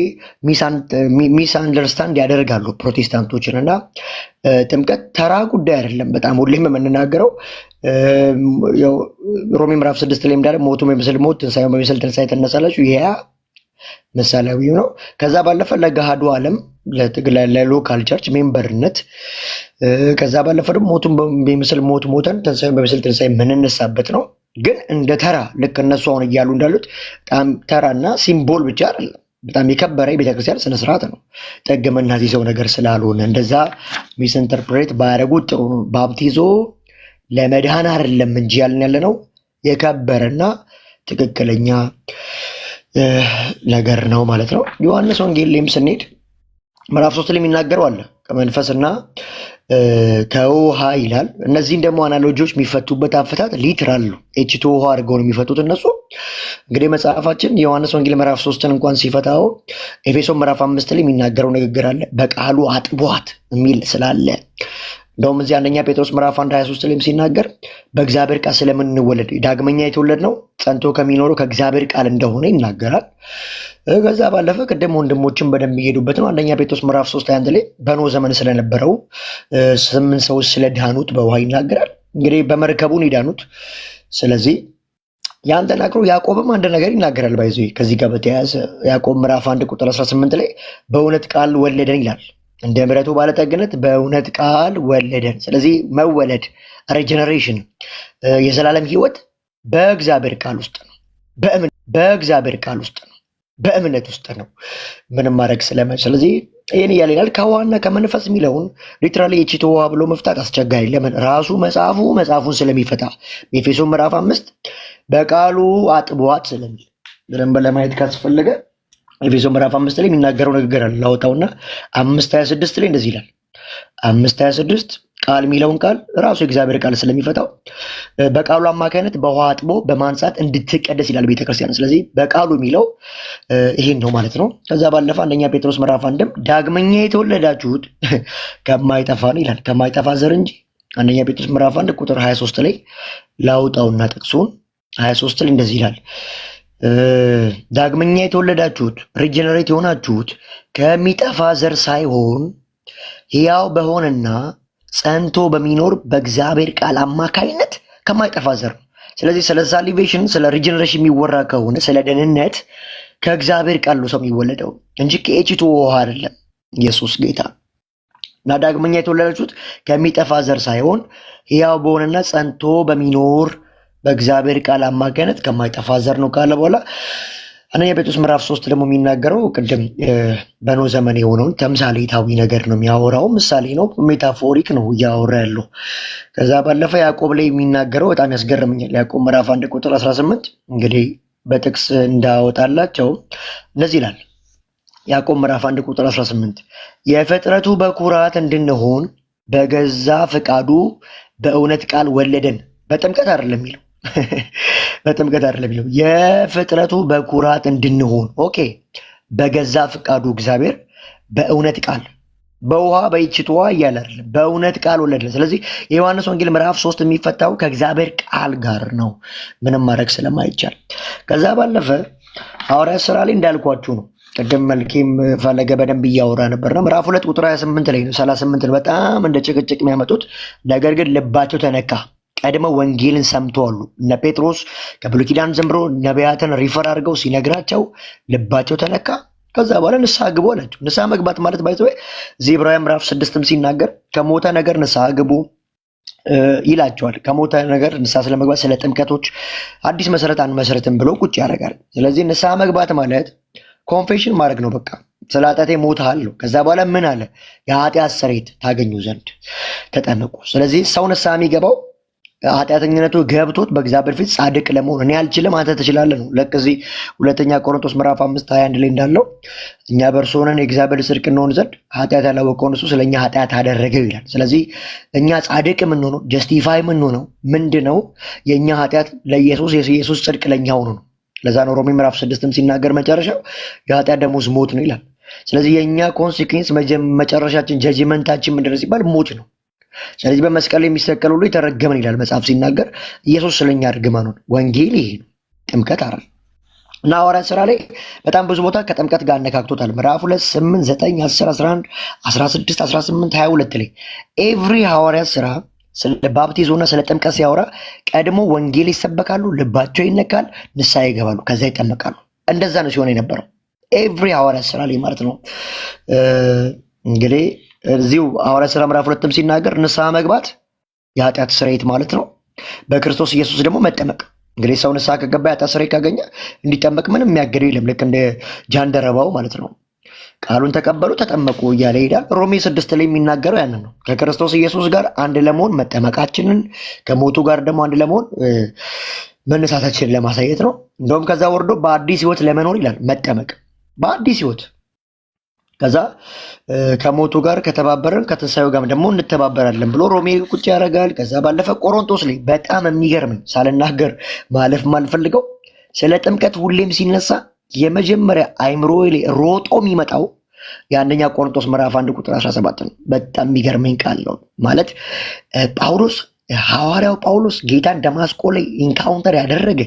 ሚስ አንደርስታንድ ያደርጋሉ ፕሮቴስታንቶችን እና ጥምቀት ተራ ጉዳይ አይደለም። በጣም ሁሌም የምንናገረው ሮሜ ምዕራፍ 6 ላይ እንዳለ ሞቱ በሚመስል ሞት ትንሣኤውን በሚመስል ትንሣኤ ትነሳላችሁ። ይሄ ምሳሌያዊ ነው። ከዛ ባለፈ ለገሃዱ ዓለም ለሎካል ቸርች ሜምበርነት፣ ከዛ ባለፈ ደግሞ ሞቱን በሚመስል ሞት ሞተን ትንሣኤውን በሚመስል ትንሣኤ የምንነሳበት ነው። ግን እንደ ተራ ልክ እነሱ አሁን እያሉ እንዳሉት በጣም ተራና ሲምቦል ብቻ አይደለም። በጣም የከበረ የቤተክርስቲያን ስነስርዓት ነው። ጥግ የምናስይዘው ነገር ስላልሆነ እንደዛ ሚስ ኢንተርፕሬት ባያደርጉት ጥሩ ነው። ባፕቲዞ ለመድኃን አይደለም እንጂ ያልን ያለ ነው የከበረና ትክክለኛ ነገር ነው ማለት ነው። ዮሐንስ ወንጌል ላይም ስንሄድ ምዕራፍ 3 ላይ የሚናገረው አለ ከመንፈስና ከውሃ ይላል። እነዚህን ደግሞ አናሎጂዎች የሚፈቱበት አፈታት ሊትራል ኤችቶ ውሃ አድርገው ነው የሚፈቱት እነሱ። እንግዲህ መጽሐፋችን የዮሐንስ ወንጌል ምዕራፍ 3ን እንኳን ሲፈታው ኤፌሶን ምዕራፍ 5 ላይ የሚናገረው ንግግር አለ። በቃሉ አጥቧት የሚል ስላለ እንደውም እዚህ አንደኛ ጴጥሮስ ምዕራፍ 1 23 ላይም ሲናገር በእግዚአብሔር ቃል ስለምንወለድ ዳግመኛ የተወለድ ነው ጸንቶ ከሚኖረው ከእግዚአብሔር ቃል እንደሆነ ይናገራል። ከዛ ባለፈ ቅድም ወንድሞችን በደንብ እየሄዱበት ነው። አንደኛ ጴጥሮስ ምዕራፍ 3 21 ላይ በኖህ ዘመን ስለነበረው 8 ሰዎች ስለዳኑት በውሃ ይናገራል። እንግዲህ በመርከቡን ይዳኑት። ስለዚህ ያን ተናግሮ ያዕቆብም አንድ ነገር ይናገራል። ባይዞ ከዚህ ጋር በተያያዘ ያዕቆብ ምዕራፍ 1 ቁጥር 18 ላይ በእውነት ቃል ወለደን ይላል። እንደ ምሕረቱ ባለጠግነት በእውነት ቃል ወለደን። ስለዚህ መወለድ ሬጀነሬሽን የዘላለም ሕይወት በእግዚአብሔር ቃል ውስጥ ነው። በእግዚአብሔር ቃል ውስጥ ነው። በእምነት ውስጥ ነው ምንም ማድረግ ስለማይችል። ስለዚህ ይህን እያለ ይላል ከውሃና ከመንፈስ የሚለውን ሊትራሊ የቺቶ ውሃ ብሎ መፍታት አስቸጋሪ። ለምን? ራሱ መጽሐፉን ስለሚፈታ ኤፌሶን ምዕራፍ 5 በቃሉ አጥቧት ስለሚል በደንብ ለማየት ካስፈለገ ኤፌሶን ምዕራፍ 5 ላይ የሚናገረው ንግግር አለ። ላውጣውና 5:26 ላይ እንደዚህ ይላል። 5:26 ቃል የሚለውን ቃል ራሱ የእግዚአብሔር ቃል ስለሚፈታው በቃሉ አማካይነት በውሃ አጥቦ በማንጻት እንድትቀደስ ይላል ቤተክርስቲያን። ስለዚህ በቃሉ የሚለው ይሄን ነው ማለት ነው። ከዛ ባለፈ አንደኛ ጴጥሮስ ምዕራፍ 1 ዳግመኛ የተወለዳችሁት ከማይጠፋ ነው ይላል፣ ከማይጠፋ ዘር እንጂ። አንደኛ ጴጥሮስ ምዕራፍ 1 ቁጥር 23 ላይ ላውጣውና ጥቅሱን 23 ላይ እንደዚህ ይላል ዳግመኛ የተወለዳችሁት ሪጀነሬት የሆናችሁት ከሚጠፋ ዘር ሳይሆን ሕያው በሆነና ጸንቶ በሚኖር በእግዚአብሔር ቃል አማካይነት ከማይጠፋ ዘር ነው። ስለዚህ ስለ ሳሊቬሽን ስለ ሪጀነሬሽን የሚወራ ከሆነ ስለ ደህንነት ከእግዚአብሔር ቃል ነው ሰው የሚወለደው እንጂ ከኤችቱ ውሃ አይደለም። ኢየሱስ ጌታ እና ዳግመኛ የተወለዳችሁት ከሚጠፋ ዘር ሳይሆን ሕያው በሆነና ጸንቶ በሚኖር በእግዚአብሔር ቃል አማካይነት ከማይጠፋ ዘር ነው ካለ በኋላ አንደኛ ጴጥሮስ ምዕራፍ 3 ደግሞ የሚናገረው ቅድም በኖህ ዘመን የሆነውን ተምሳሌታዊ ነገር ነው የሚያወራው። ምሳሌ ነው፣ ሜታፎሪክ ነው እያወራ ያለው። ከዛ ባለፈ ያዕቆብ ላይ የሚናገረው በጣም ያስገርመኛል። ያዕቆብ ምዕራፍ 1 ቁጥር 18 እንግዲህ በጥቅስ እንዳወጣላቸው እንደዚህ ይላል። ያዕቆብ ምዕራፍ 1 ቁጥር 18 የፍጥረቱ በኩራት እንድንሆን በገዛ ፈቃዱ በእውነት ቃል ወለደን። በጥምቀት አይደለም የሚለው በጥምቀት አይደለም የሚለው የፍጥረቱ በኩራት እንድንሆን። ኦኬ በገዛ ፈቃዱ እግዚአብሔር በእውነት ቃል በውሃ በይችት ውሃ እያለ አይደለም፣ በእውነት ቃል ወለደ። ስለዚህ የዮሐንስ ወንጌል ምዕራፍ 3 የሚፈታው ከእግዚአብሔር ቃል ጋር ነው ምንም ማድረግ ስለማይቻል። ከዛ ባለፈ ሐዋርያት ሥራ ላይ እንዳልኳችሁ ነው። ቅድም መልኬም ፈለገ በደንብ እያወራ ነበርና ምዕራፍ 2 ቁጥር 28 ላይ ነው 38 በጣም እንደ ጭቅጭቅ የሚያመጡት ነገር ግን ልባቸው ተነካ። ቀድመው ወንጌልን ሰምተዋሉ። እነ ጴጥሮስ ከብሉይ ኪዳን ጀምሮ ነቢያትን ሪፈር አድርገው ሲነግራቸው ልባቸው ተነካ። ከዛ በኋላ ንስሐ ግቡ አላቸው። ንስሐ መግባት ማለት ባይዘው እዚህ ዕብራውያን ምዕራፍ 6ም ሲናገር ከሞተ ነገር ንስሐ ግቡ ይላቸዋል። ከሞተ ነገር ንስሐ ስለመግባት ስለ ጥምቀቶች አዲስ መሰረት አንመሰረትም ብሎ ቁጭ ያደርጋል። ስለዚህ ንስሐ መግባት ማለት ኮንፌሽን ማድረግ ነው። በቃ ስለ ኃጢአቴ ሞትሃል ነው። ከዛ በኋላ ምን አለ? የኃጢአት ስርየት ታገኙ ዘንድ ተጠመቁ። ስለዚህ ሰው ንስሐ የሚገባው ኃጢአተኝነቱ ገብቶት በእግዚአብሔር ፊት ጻድቅ ለመሆን እኔ አልችልም አንተ ትችላለህ ነው። ልክ እዚህ ሁለተኛ ቆሮንቶስ ምዕራፍ 5:21 ላይ እንዳለው እኛ በእርሱ ሆነን የእግዚአብሔር ጽድቅ እንሆን ዘንድ ኃጢአት ያላወቀውን እሱ ስለኛ ኃጢአት አደረገው ይላል። ስለዚህ እኛ ጻድቅ የምንሆነው ጀስቲፋይ የምንሆነው ምንድነው? የእኛ ኃጢአት ለኢየሱስ የኢየሱስ ጽድቅ ለእኛ ሆኖ ነው። ለዛ ነው ሮሜ ምዕራፍ 6ም ሲናገር መጨረሻው የኃጢአት ደሞዝ ሞት ነው ይላል። ስለዚህ የእኛ ኮንሲኩዌንስ መጨረሻችን ጀጅመንታችን ምንድነው ሲባል ሞት ነው። ስለዚህ በመስቀል ላይ የሚሰቀል ሁሉ የተረገመን ይላል መጽሐፍ ሲናገር። ኢየሱስ ስለኛ እርግማን ሆነ። ወንጌል ይሄ ነው፣ ጥምቀት አይደል። እና ሐዋርያት ሥራ ላይ በጣም ብዙ ቦታ ከጥምቀት ጋር አነካክቶታል። ምዕራፍ 2 8 9 10 11 16 18 22 ላይ ኤቭሪ ሐዋርያት ሥራ ስለ ባፕቲዝምና ስለ ጥምቀት ሲያወራ ቀድሞ ወንጌል ይሰበካሉ፣ ልባቸው ይነካል፣ ንስሐ ይገባሉ፣ ከዛ ይጠመቃሉ። እንደዛ ነው ሲሆን የነበረው ኤቭሪ ሐዋርያት ሥራ ላይ ማለት ነው። እንግዲህ እዚሁ ሐዋርያት ሥራ ምዕራፍ 2ም ሲናገር ንስሐ መግባት የኃጢአት ስርየት ማለት ነው። በክርስቶስ ኢየሱስ ደግሞ መጠመቅ። እንግዲህ ሰው ንስሐ ከገባ የኃጢአት ስርየት ካገኘ እንዲጠመቅ ምንም የሚያገደው የለም። ልክ እንደ ጃንደረባው ማለት ነው። ቃሉን ተቀበሉ ተጠመቁ እያለ ይሄዳል። ሮሜ 6 ላይ የሚናገረው ያንን ነው። ከክርስቶስ ኢየሱስ ጋር አንድ ለመሆን መጠመቃችንን፣ ከሞቱ ጋር ደግሞ አንድ ለመሆን መነሳታችንን ለማሳየት ነው። እንደውም ከዛ ወርዶ በአዲስ ህይወት ለመኖር ይላል መጠመቅ በአዲስ ህይወት። ከዛ ከሞቱ ጋር ከተባበረን ከትንሳኤው ጋር ደግሞ እንተባበራለን ብሎ ሮሜ ቁጭ ያደርጋል። ከዛ ባለፈ ቆሮንቶስ ላይ በጣም የሚገርመኝ ሳልናገር ማለፍ ማልፈልገው ስለ ጥምቀት ሁሌም ሲነሳ የመጀመሪያ አይምሮ ላይ ሮጦ የሚመጣው የአንደኛ ቆሮንቶስ ምዕራፍ 1 ቁጥር 17 ነው። በጣም የሚገርመኝ ቃል ነው። ማለት ጳውሎስ ሐዋርያው ጳውሎስ ጌታን ደማስቆ ላይ ኢንካውንተር ያደረገ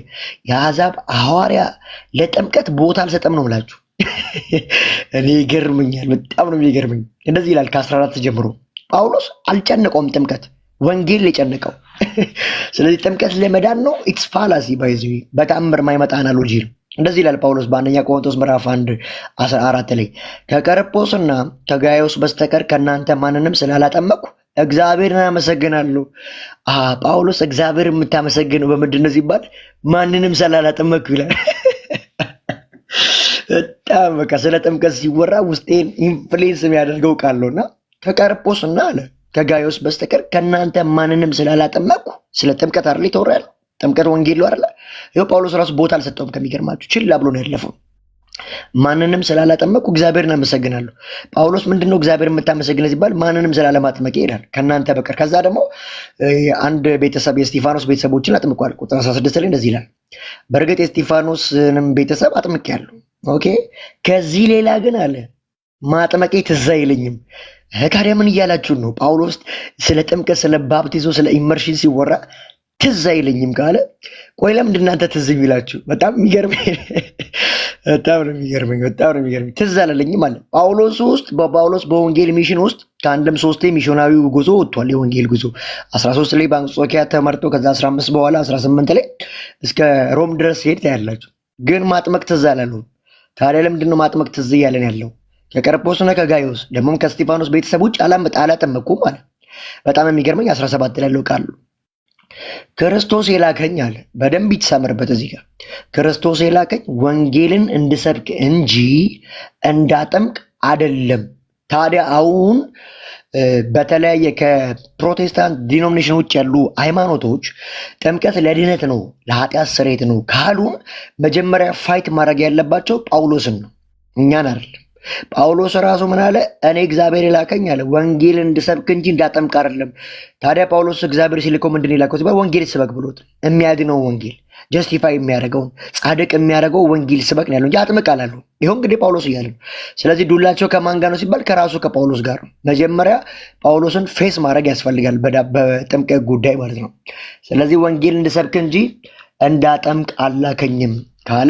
የአሕዛብ ሐዋርያ ለጥምቀት ቦታ አልሰጠም ነው የምላችሁ። እኔ ይገርመኛል፣ በጣም ነው የሚገርመኝ። እንደዚህ ይላል ከ14 ጀምሮ ጳውሎስ አልጨነቀውም ጥምቀት፣ ወንጌል የጨነቀው። ስለዚህ ጥምቀት ለመዳን ነው። ኢትስ ፋላሲ ባይዚ በተአምር ማይመጣ አናሎጂ ነው። እንደዚህ ይላል ጳውሎስ በአንደኛ ቆሮንቶስ ምዕራፍ 1:14 ላይ ከቀርጶስና ከጋዮስ በስተቀር ከእናንተ ማንንም ስላላጠመቅኩ እግዚአብሔርን አመሰግናለሁ። ጳውሎስ እግዚአብሔር የምታመሰግነው በምንድን ነው ሲባል ማንንም ስላላጠመቅኩ ይላል። በጣም በቃ ስለ ጥምቀት ሲወራ ውስጤን ኢንፍሉዌንስ የሚያደርገው ቃል ነውና ከቀርጶስና አለ ከጋዮስ በስተቀር ከእናንተ ማንንም ስላላጠመቅኩ ስለ ጥምቀት አይደል የተወራል። ጥምቀት ወንጌል ነው አይደል? ይኸው ጳውሎስ ራሱ ቦታ አልሰጠውም። ከሚገርማችሁ ችላ ብሎ ነው ያለፈው። ማንንም ስላላጠመቅኩ እግዚአብሔርን አመሰግናለሁ። ጳውሎስ ምንድነው እግዚአብሔር የምታመሰግነው ሲባል ማንንም ስላለማጥመቅ ይላል ከእናንተ በቀር። ከዛ ደግሞ አንድ ቤተሰብ የእስጢፋኖስ ቤተሰቦችን አጥምቋል። ቁጥር 16 ላይ እንደዚህ ይላል፣ በእርግጥ የእስጢፋኖስንም ቤተሰብ አጥምቄያለሁ። ኦኬ፣ ከዚህ ሌላ ግን አለ ማጥመቄ ትዝ አይለኝም። ታዲያ ምን እያላችሁ ነው? ጳውሎስ ስለ ጥምቀት፣ ስለ ባፕቲዞ፣ ስለ ኢመርሽን ሲወራ ትዝ አይለኝም ካለ ቆይ ለምንድን እናንተ ትዝ የሚላችሁ? በጣም የሚገርመኝ በጣም ነው የሚገርመኝ። ትዝ አላለኝም አለ በጳውሎስ በወንጌል ሚሽን ውስጥ ከአንድም 3 ሚሽናዊ ጉዞ ወጥቷል። የወንጌል ጉዞ 13 ላይ በአንጾኪያ ተመርጦ ከዛ 15 በኋላ 18 ላይ እስከ ሮም ድረስ ሄድ ታያላችሁ። ግን ማጥመቅ ትዝ አላለውም። ታዲያ ለምንድን ነው ማጥመቅ ትዝ እያለን ያለው? ከቀርጶስና ከጋዮስ ደግሞም ከእስጢፋኖስ ቤተሰብ ውጭ አላጠመቅኩም አለ። በጣም የሚገርመኝ 17 ላይ ያለው ቃል ክርስቶስ የላከኝ አለ። በደንብ ይትሰምርበት እዚህ ጋር ክርስቶስ የላከኝ ወንጌልን እንድሰብክ እንጂ እንዳጠምቅ አይደለም። ታዲያ አሁን በተለያየ ከፕሮቴስታንት ዲኖሚኔሽን ውጭ ያሉ ሃይማኖቶች ጥምቀት ለድህነት ነው፣ ለኃጢአት ስርየት ነው ካሉን መጀመሪያ ፋይት ማድረግ ያለባቸው ጳውሎስን ነው፣ እኛን አይደለም። ጳውሎስ ራሱ ምን አለ? እኔ እግዚአብሔር የላከኝ አለ ወንጌል እንድሰብክ እንጂ እንዳጠምቅ አይደለም። ታዲያ ጳውሎስ እግዚአብሔር ሲልከው ምንድን የላከው ሲባል ወንጌል ስበክ ብሎት፣ የሚያድነው ወንጌል ጀስቲፋይ የሚያደርገውን ጻድቅ የሚያደርገው ወንጌል ስበክ ነው ያለው እንጂ አጥምቅ አላለው። ይኸው እንግዲህ ጳውሎስ እያለ ነው። ስለዚህ ዱላቸው ከማን ጋር ነው ሲባል ከራሱ ከጳውሎስ ጋር ነው። መጀመሪያ ጳውሎስን ፌስ ማድረግ ያስፈልጋል በጥምቀት ጉዳይ ማለት ነው። ስለዚህ ወንጌል እንድሰብክ እንጂ እንዳጠምቅ አላከኝም ካለ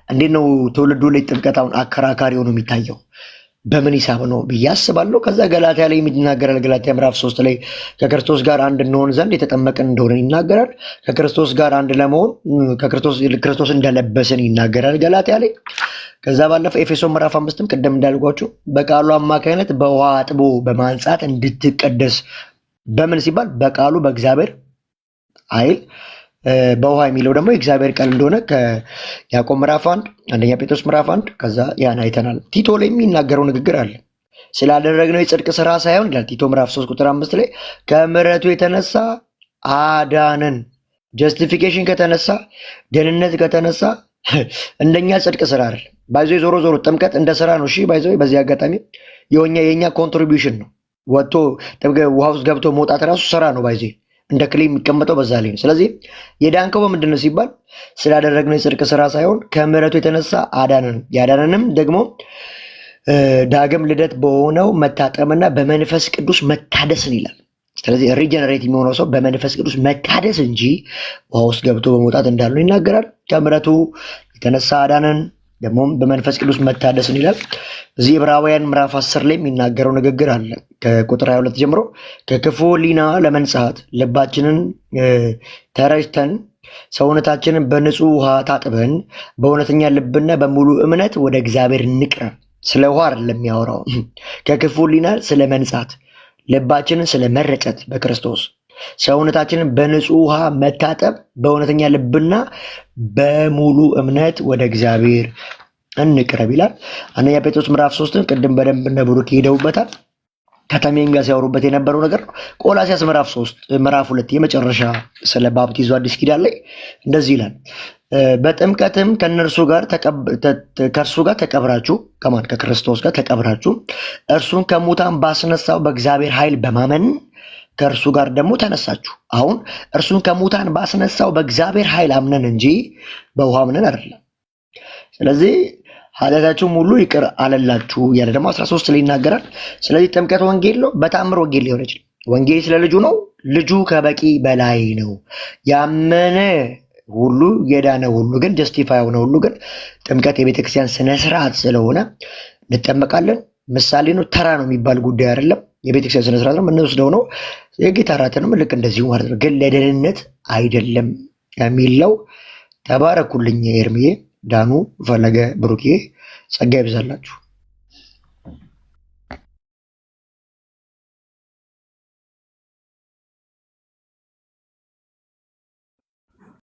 እንዴት ነው ትውልዱ ላይ ጥምቀት አሁን አከራካሪ ሆኖ የሚታየው? በምን ሂሳብ ነው ብዬ አስባለሁ። ከዛ ገላትያ ላይ የሚናገራል። ገላትያ ምዕራፍ 3 ላይ ከክርስቶስ ጋር አንድ እንሆን ዘንድ የተጠመቅን እንደሆነ ይናገራል። ከክርስቶስ ጋር አንድ ለመሆን ክርስቶስ እንደለበስን ይናገራል ገላትያ ላይ። ከዛ ባለፈ ኤፌሶን ምዕራፍ 5ም ቅድም እንዳልኳችሁ በቃሉ አማካኝነት በውሃ አጥቦ በማንጻት እንድትቀደስ በምን ሲባል በቃሉ በእግዚአብሔር ኃይል በውሃ የሚለው ደግሞ የእግዚአብሔር ቃል እንደሆነ ከያዕቆብ ምዕራፍ 1 አንደኛ ጴጥሮስ ምዕራፍ 1 ከዛ ያን አይተናል። ቲቶ ላይ የሚናገረው ንግግር አለ። ስላደረግነው የጽድቅ ስራ ሳይሆን ይላል ቲቶ ምዕራፍ 3 ቁጥር 5 ላይ ከምሕረቱ የተነሳ አዳነን። ጀስቲፊኬሽን ከተነሳ ደህንነት ከተነሳ እንደኛ ጽድቅ ስራ አይደል። ባይዞ ዞሮ ጥምቀት እንደ ስራ ነው። እሺ ባይዞ በዚህ አጋጣሚ የኛ ኮንትሪቢዩሽን ነው። ወጥቶ ውሃ ውስጥ ገብቶ መውጣት ራሱ ስራ ነው። ባይዞ እንደ ክሌም የሚቀመጠው በዛ ላይ ነው። ስለዚህ የዳንከው በምንድን ነው ሲባል ስላደረግነው የጽድቅ ስራ ሳይሆን ከምሕረቱ የተነሳ አዳነን። ያዳነንም ደግሞ ዳግም ልደት በሆነው መታጠምና በመንፈስ ቅዱስ መታደስን ይላል። ስለዚህ ሪጀነሬት የሚሆነው ሰው በመንፈስ ቅዱስ መታደስ እንጂ ውሃ ውስጥ ገብቶ በመውጣት እንዳልሆነ ይናገራል። ከምሕረቱ የተነሳ አዳነን ደግሞም በመንፈስ ቅዱስ መታደስን ይላል። እዚህ ዕብራውያን ምዕራፍ 10 ላይ የሚናገረው ንግግር አለ ከቁጥር 22 ጀምሮ ከክፉ ሕሊና ለመንጻት ልባችንን ተረጭተን ሰውነታችንን በንጹህ ውሃ ታጥበን በእውነተኛ ልብና በሙሉ እምነት ወደ እግዚአብሔር እንቅረብ። ስለ ውሃ አይደለም የሚያወራው፣ ከክፉ ሕሊና ስለ መንጻት ልባችንን ስለ መረጨት በክርስቶስ ሰውነታችንን በንጹህ ውሃ መታጠብ በእውነተኛ ልብና በሙሉ እምነት ወደ እግዚአብሔር እንቅረብ ይላል። አንደኛ ጴጥሮስ ምዕራፍ 3ን ቅድም በደንብ እነ ብሩክ ሄደውበታል። ከተሜም ጋር ሲያወሩበት የነበረው ነገር ቆላሲያስ ምዕራፍ 2 የመጨረሻ ስለ ባፕቲዞ አዲስ ኪዳን ላይ እንደዚህ ይላል። በጥምቀትም ከእርሱ ጋር ተቀብራችሁ ከክርስቶስ ጋር ተቀብራችሁ እርሱን ከሙታን ባስነሳው በእግዚአብሔር ኃይል በማመን ከእርሱ ጋር ደግሞ ተነሳችሁ። አሁን እርሱን ከሙታን ባስነሳው በእግዚአብሔር ኃይል አምነን እንጂ በውሃ አምነን አይደለም። ስለዚህ ኃጢአታችሁም ሁሉ ይቅር አለላችሁ እያለ ደግሞ 13 ላይ ይናገራል። ስለዚህ ጥምቀት ወንጌል ነው፣ በተአምር ወንጌል ሊሆን ይችላል። ወንጌል ስለ ልጁ ነው። ልጁ ከበቂ በላይ ነው። ያመነ ሁሉ የዳነ ሁሉ ግን ጀስቲፋይ የሆነ ሁሉ ግን ጥምቀት የቤተክርስቲያን ስነስርዓት ስለሆነ እንጠመቃለን። ምሳሌ ነው፣ ተራ ነው የሚባል ጉዳይ አይደለም። የቤተክርስቲያን ስነስርዓት ነው፣ የምንወስደው ነው። የጌታ እራትንም ልክ እንደዚሁ ማለት ነው። ግን ለደህንነት አይደለም የሚለው። ተባረኩልኝ። ኤርምዬ፣ ዳኑ፣ ፈለገ፣ ብሩኬ ጸጋ ይብዛላችሁ።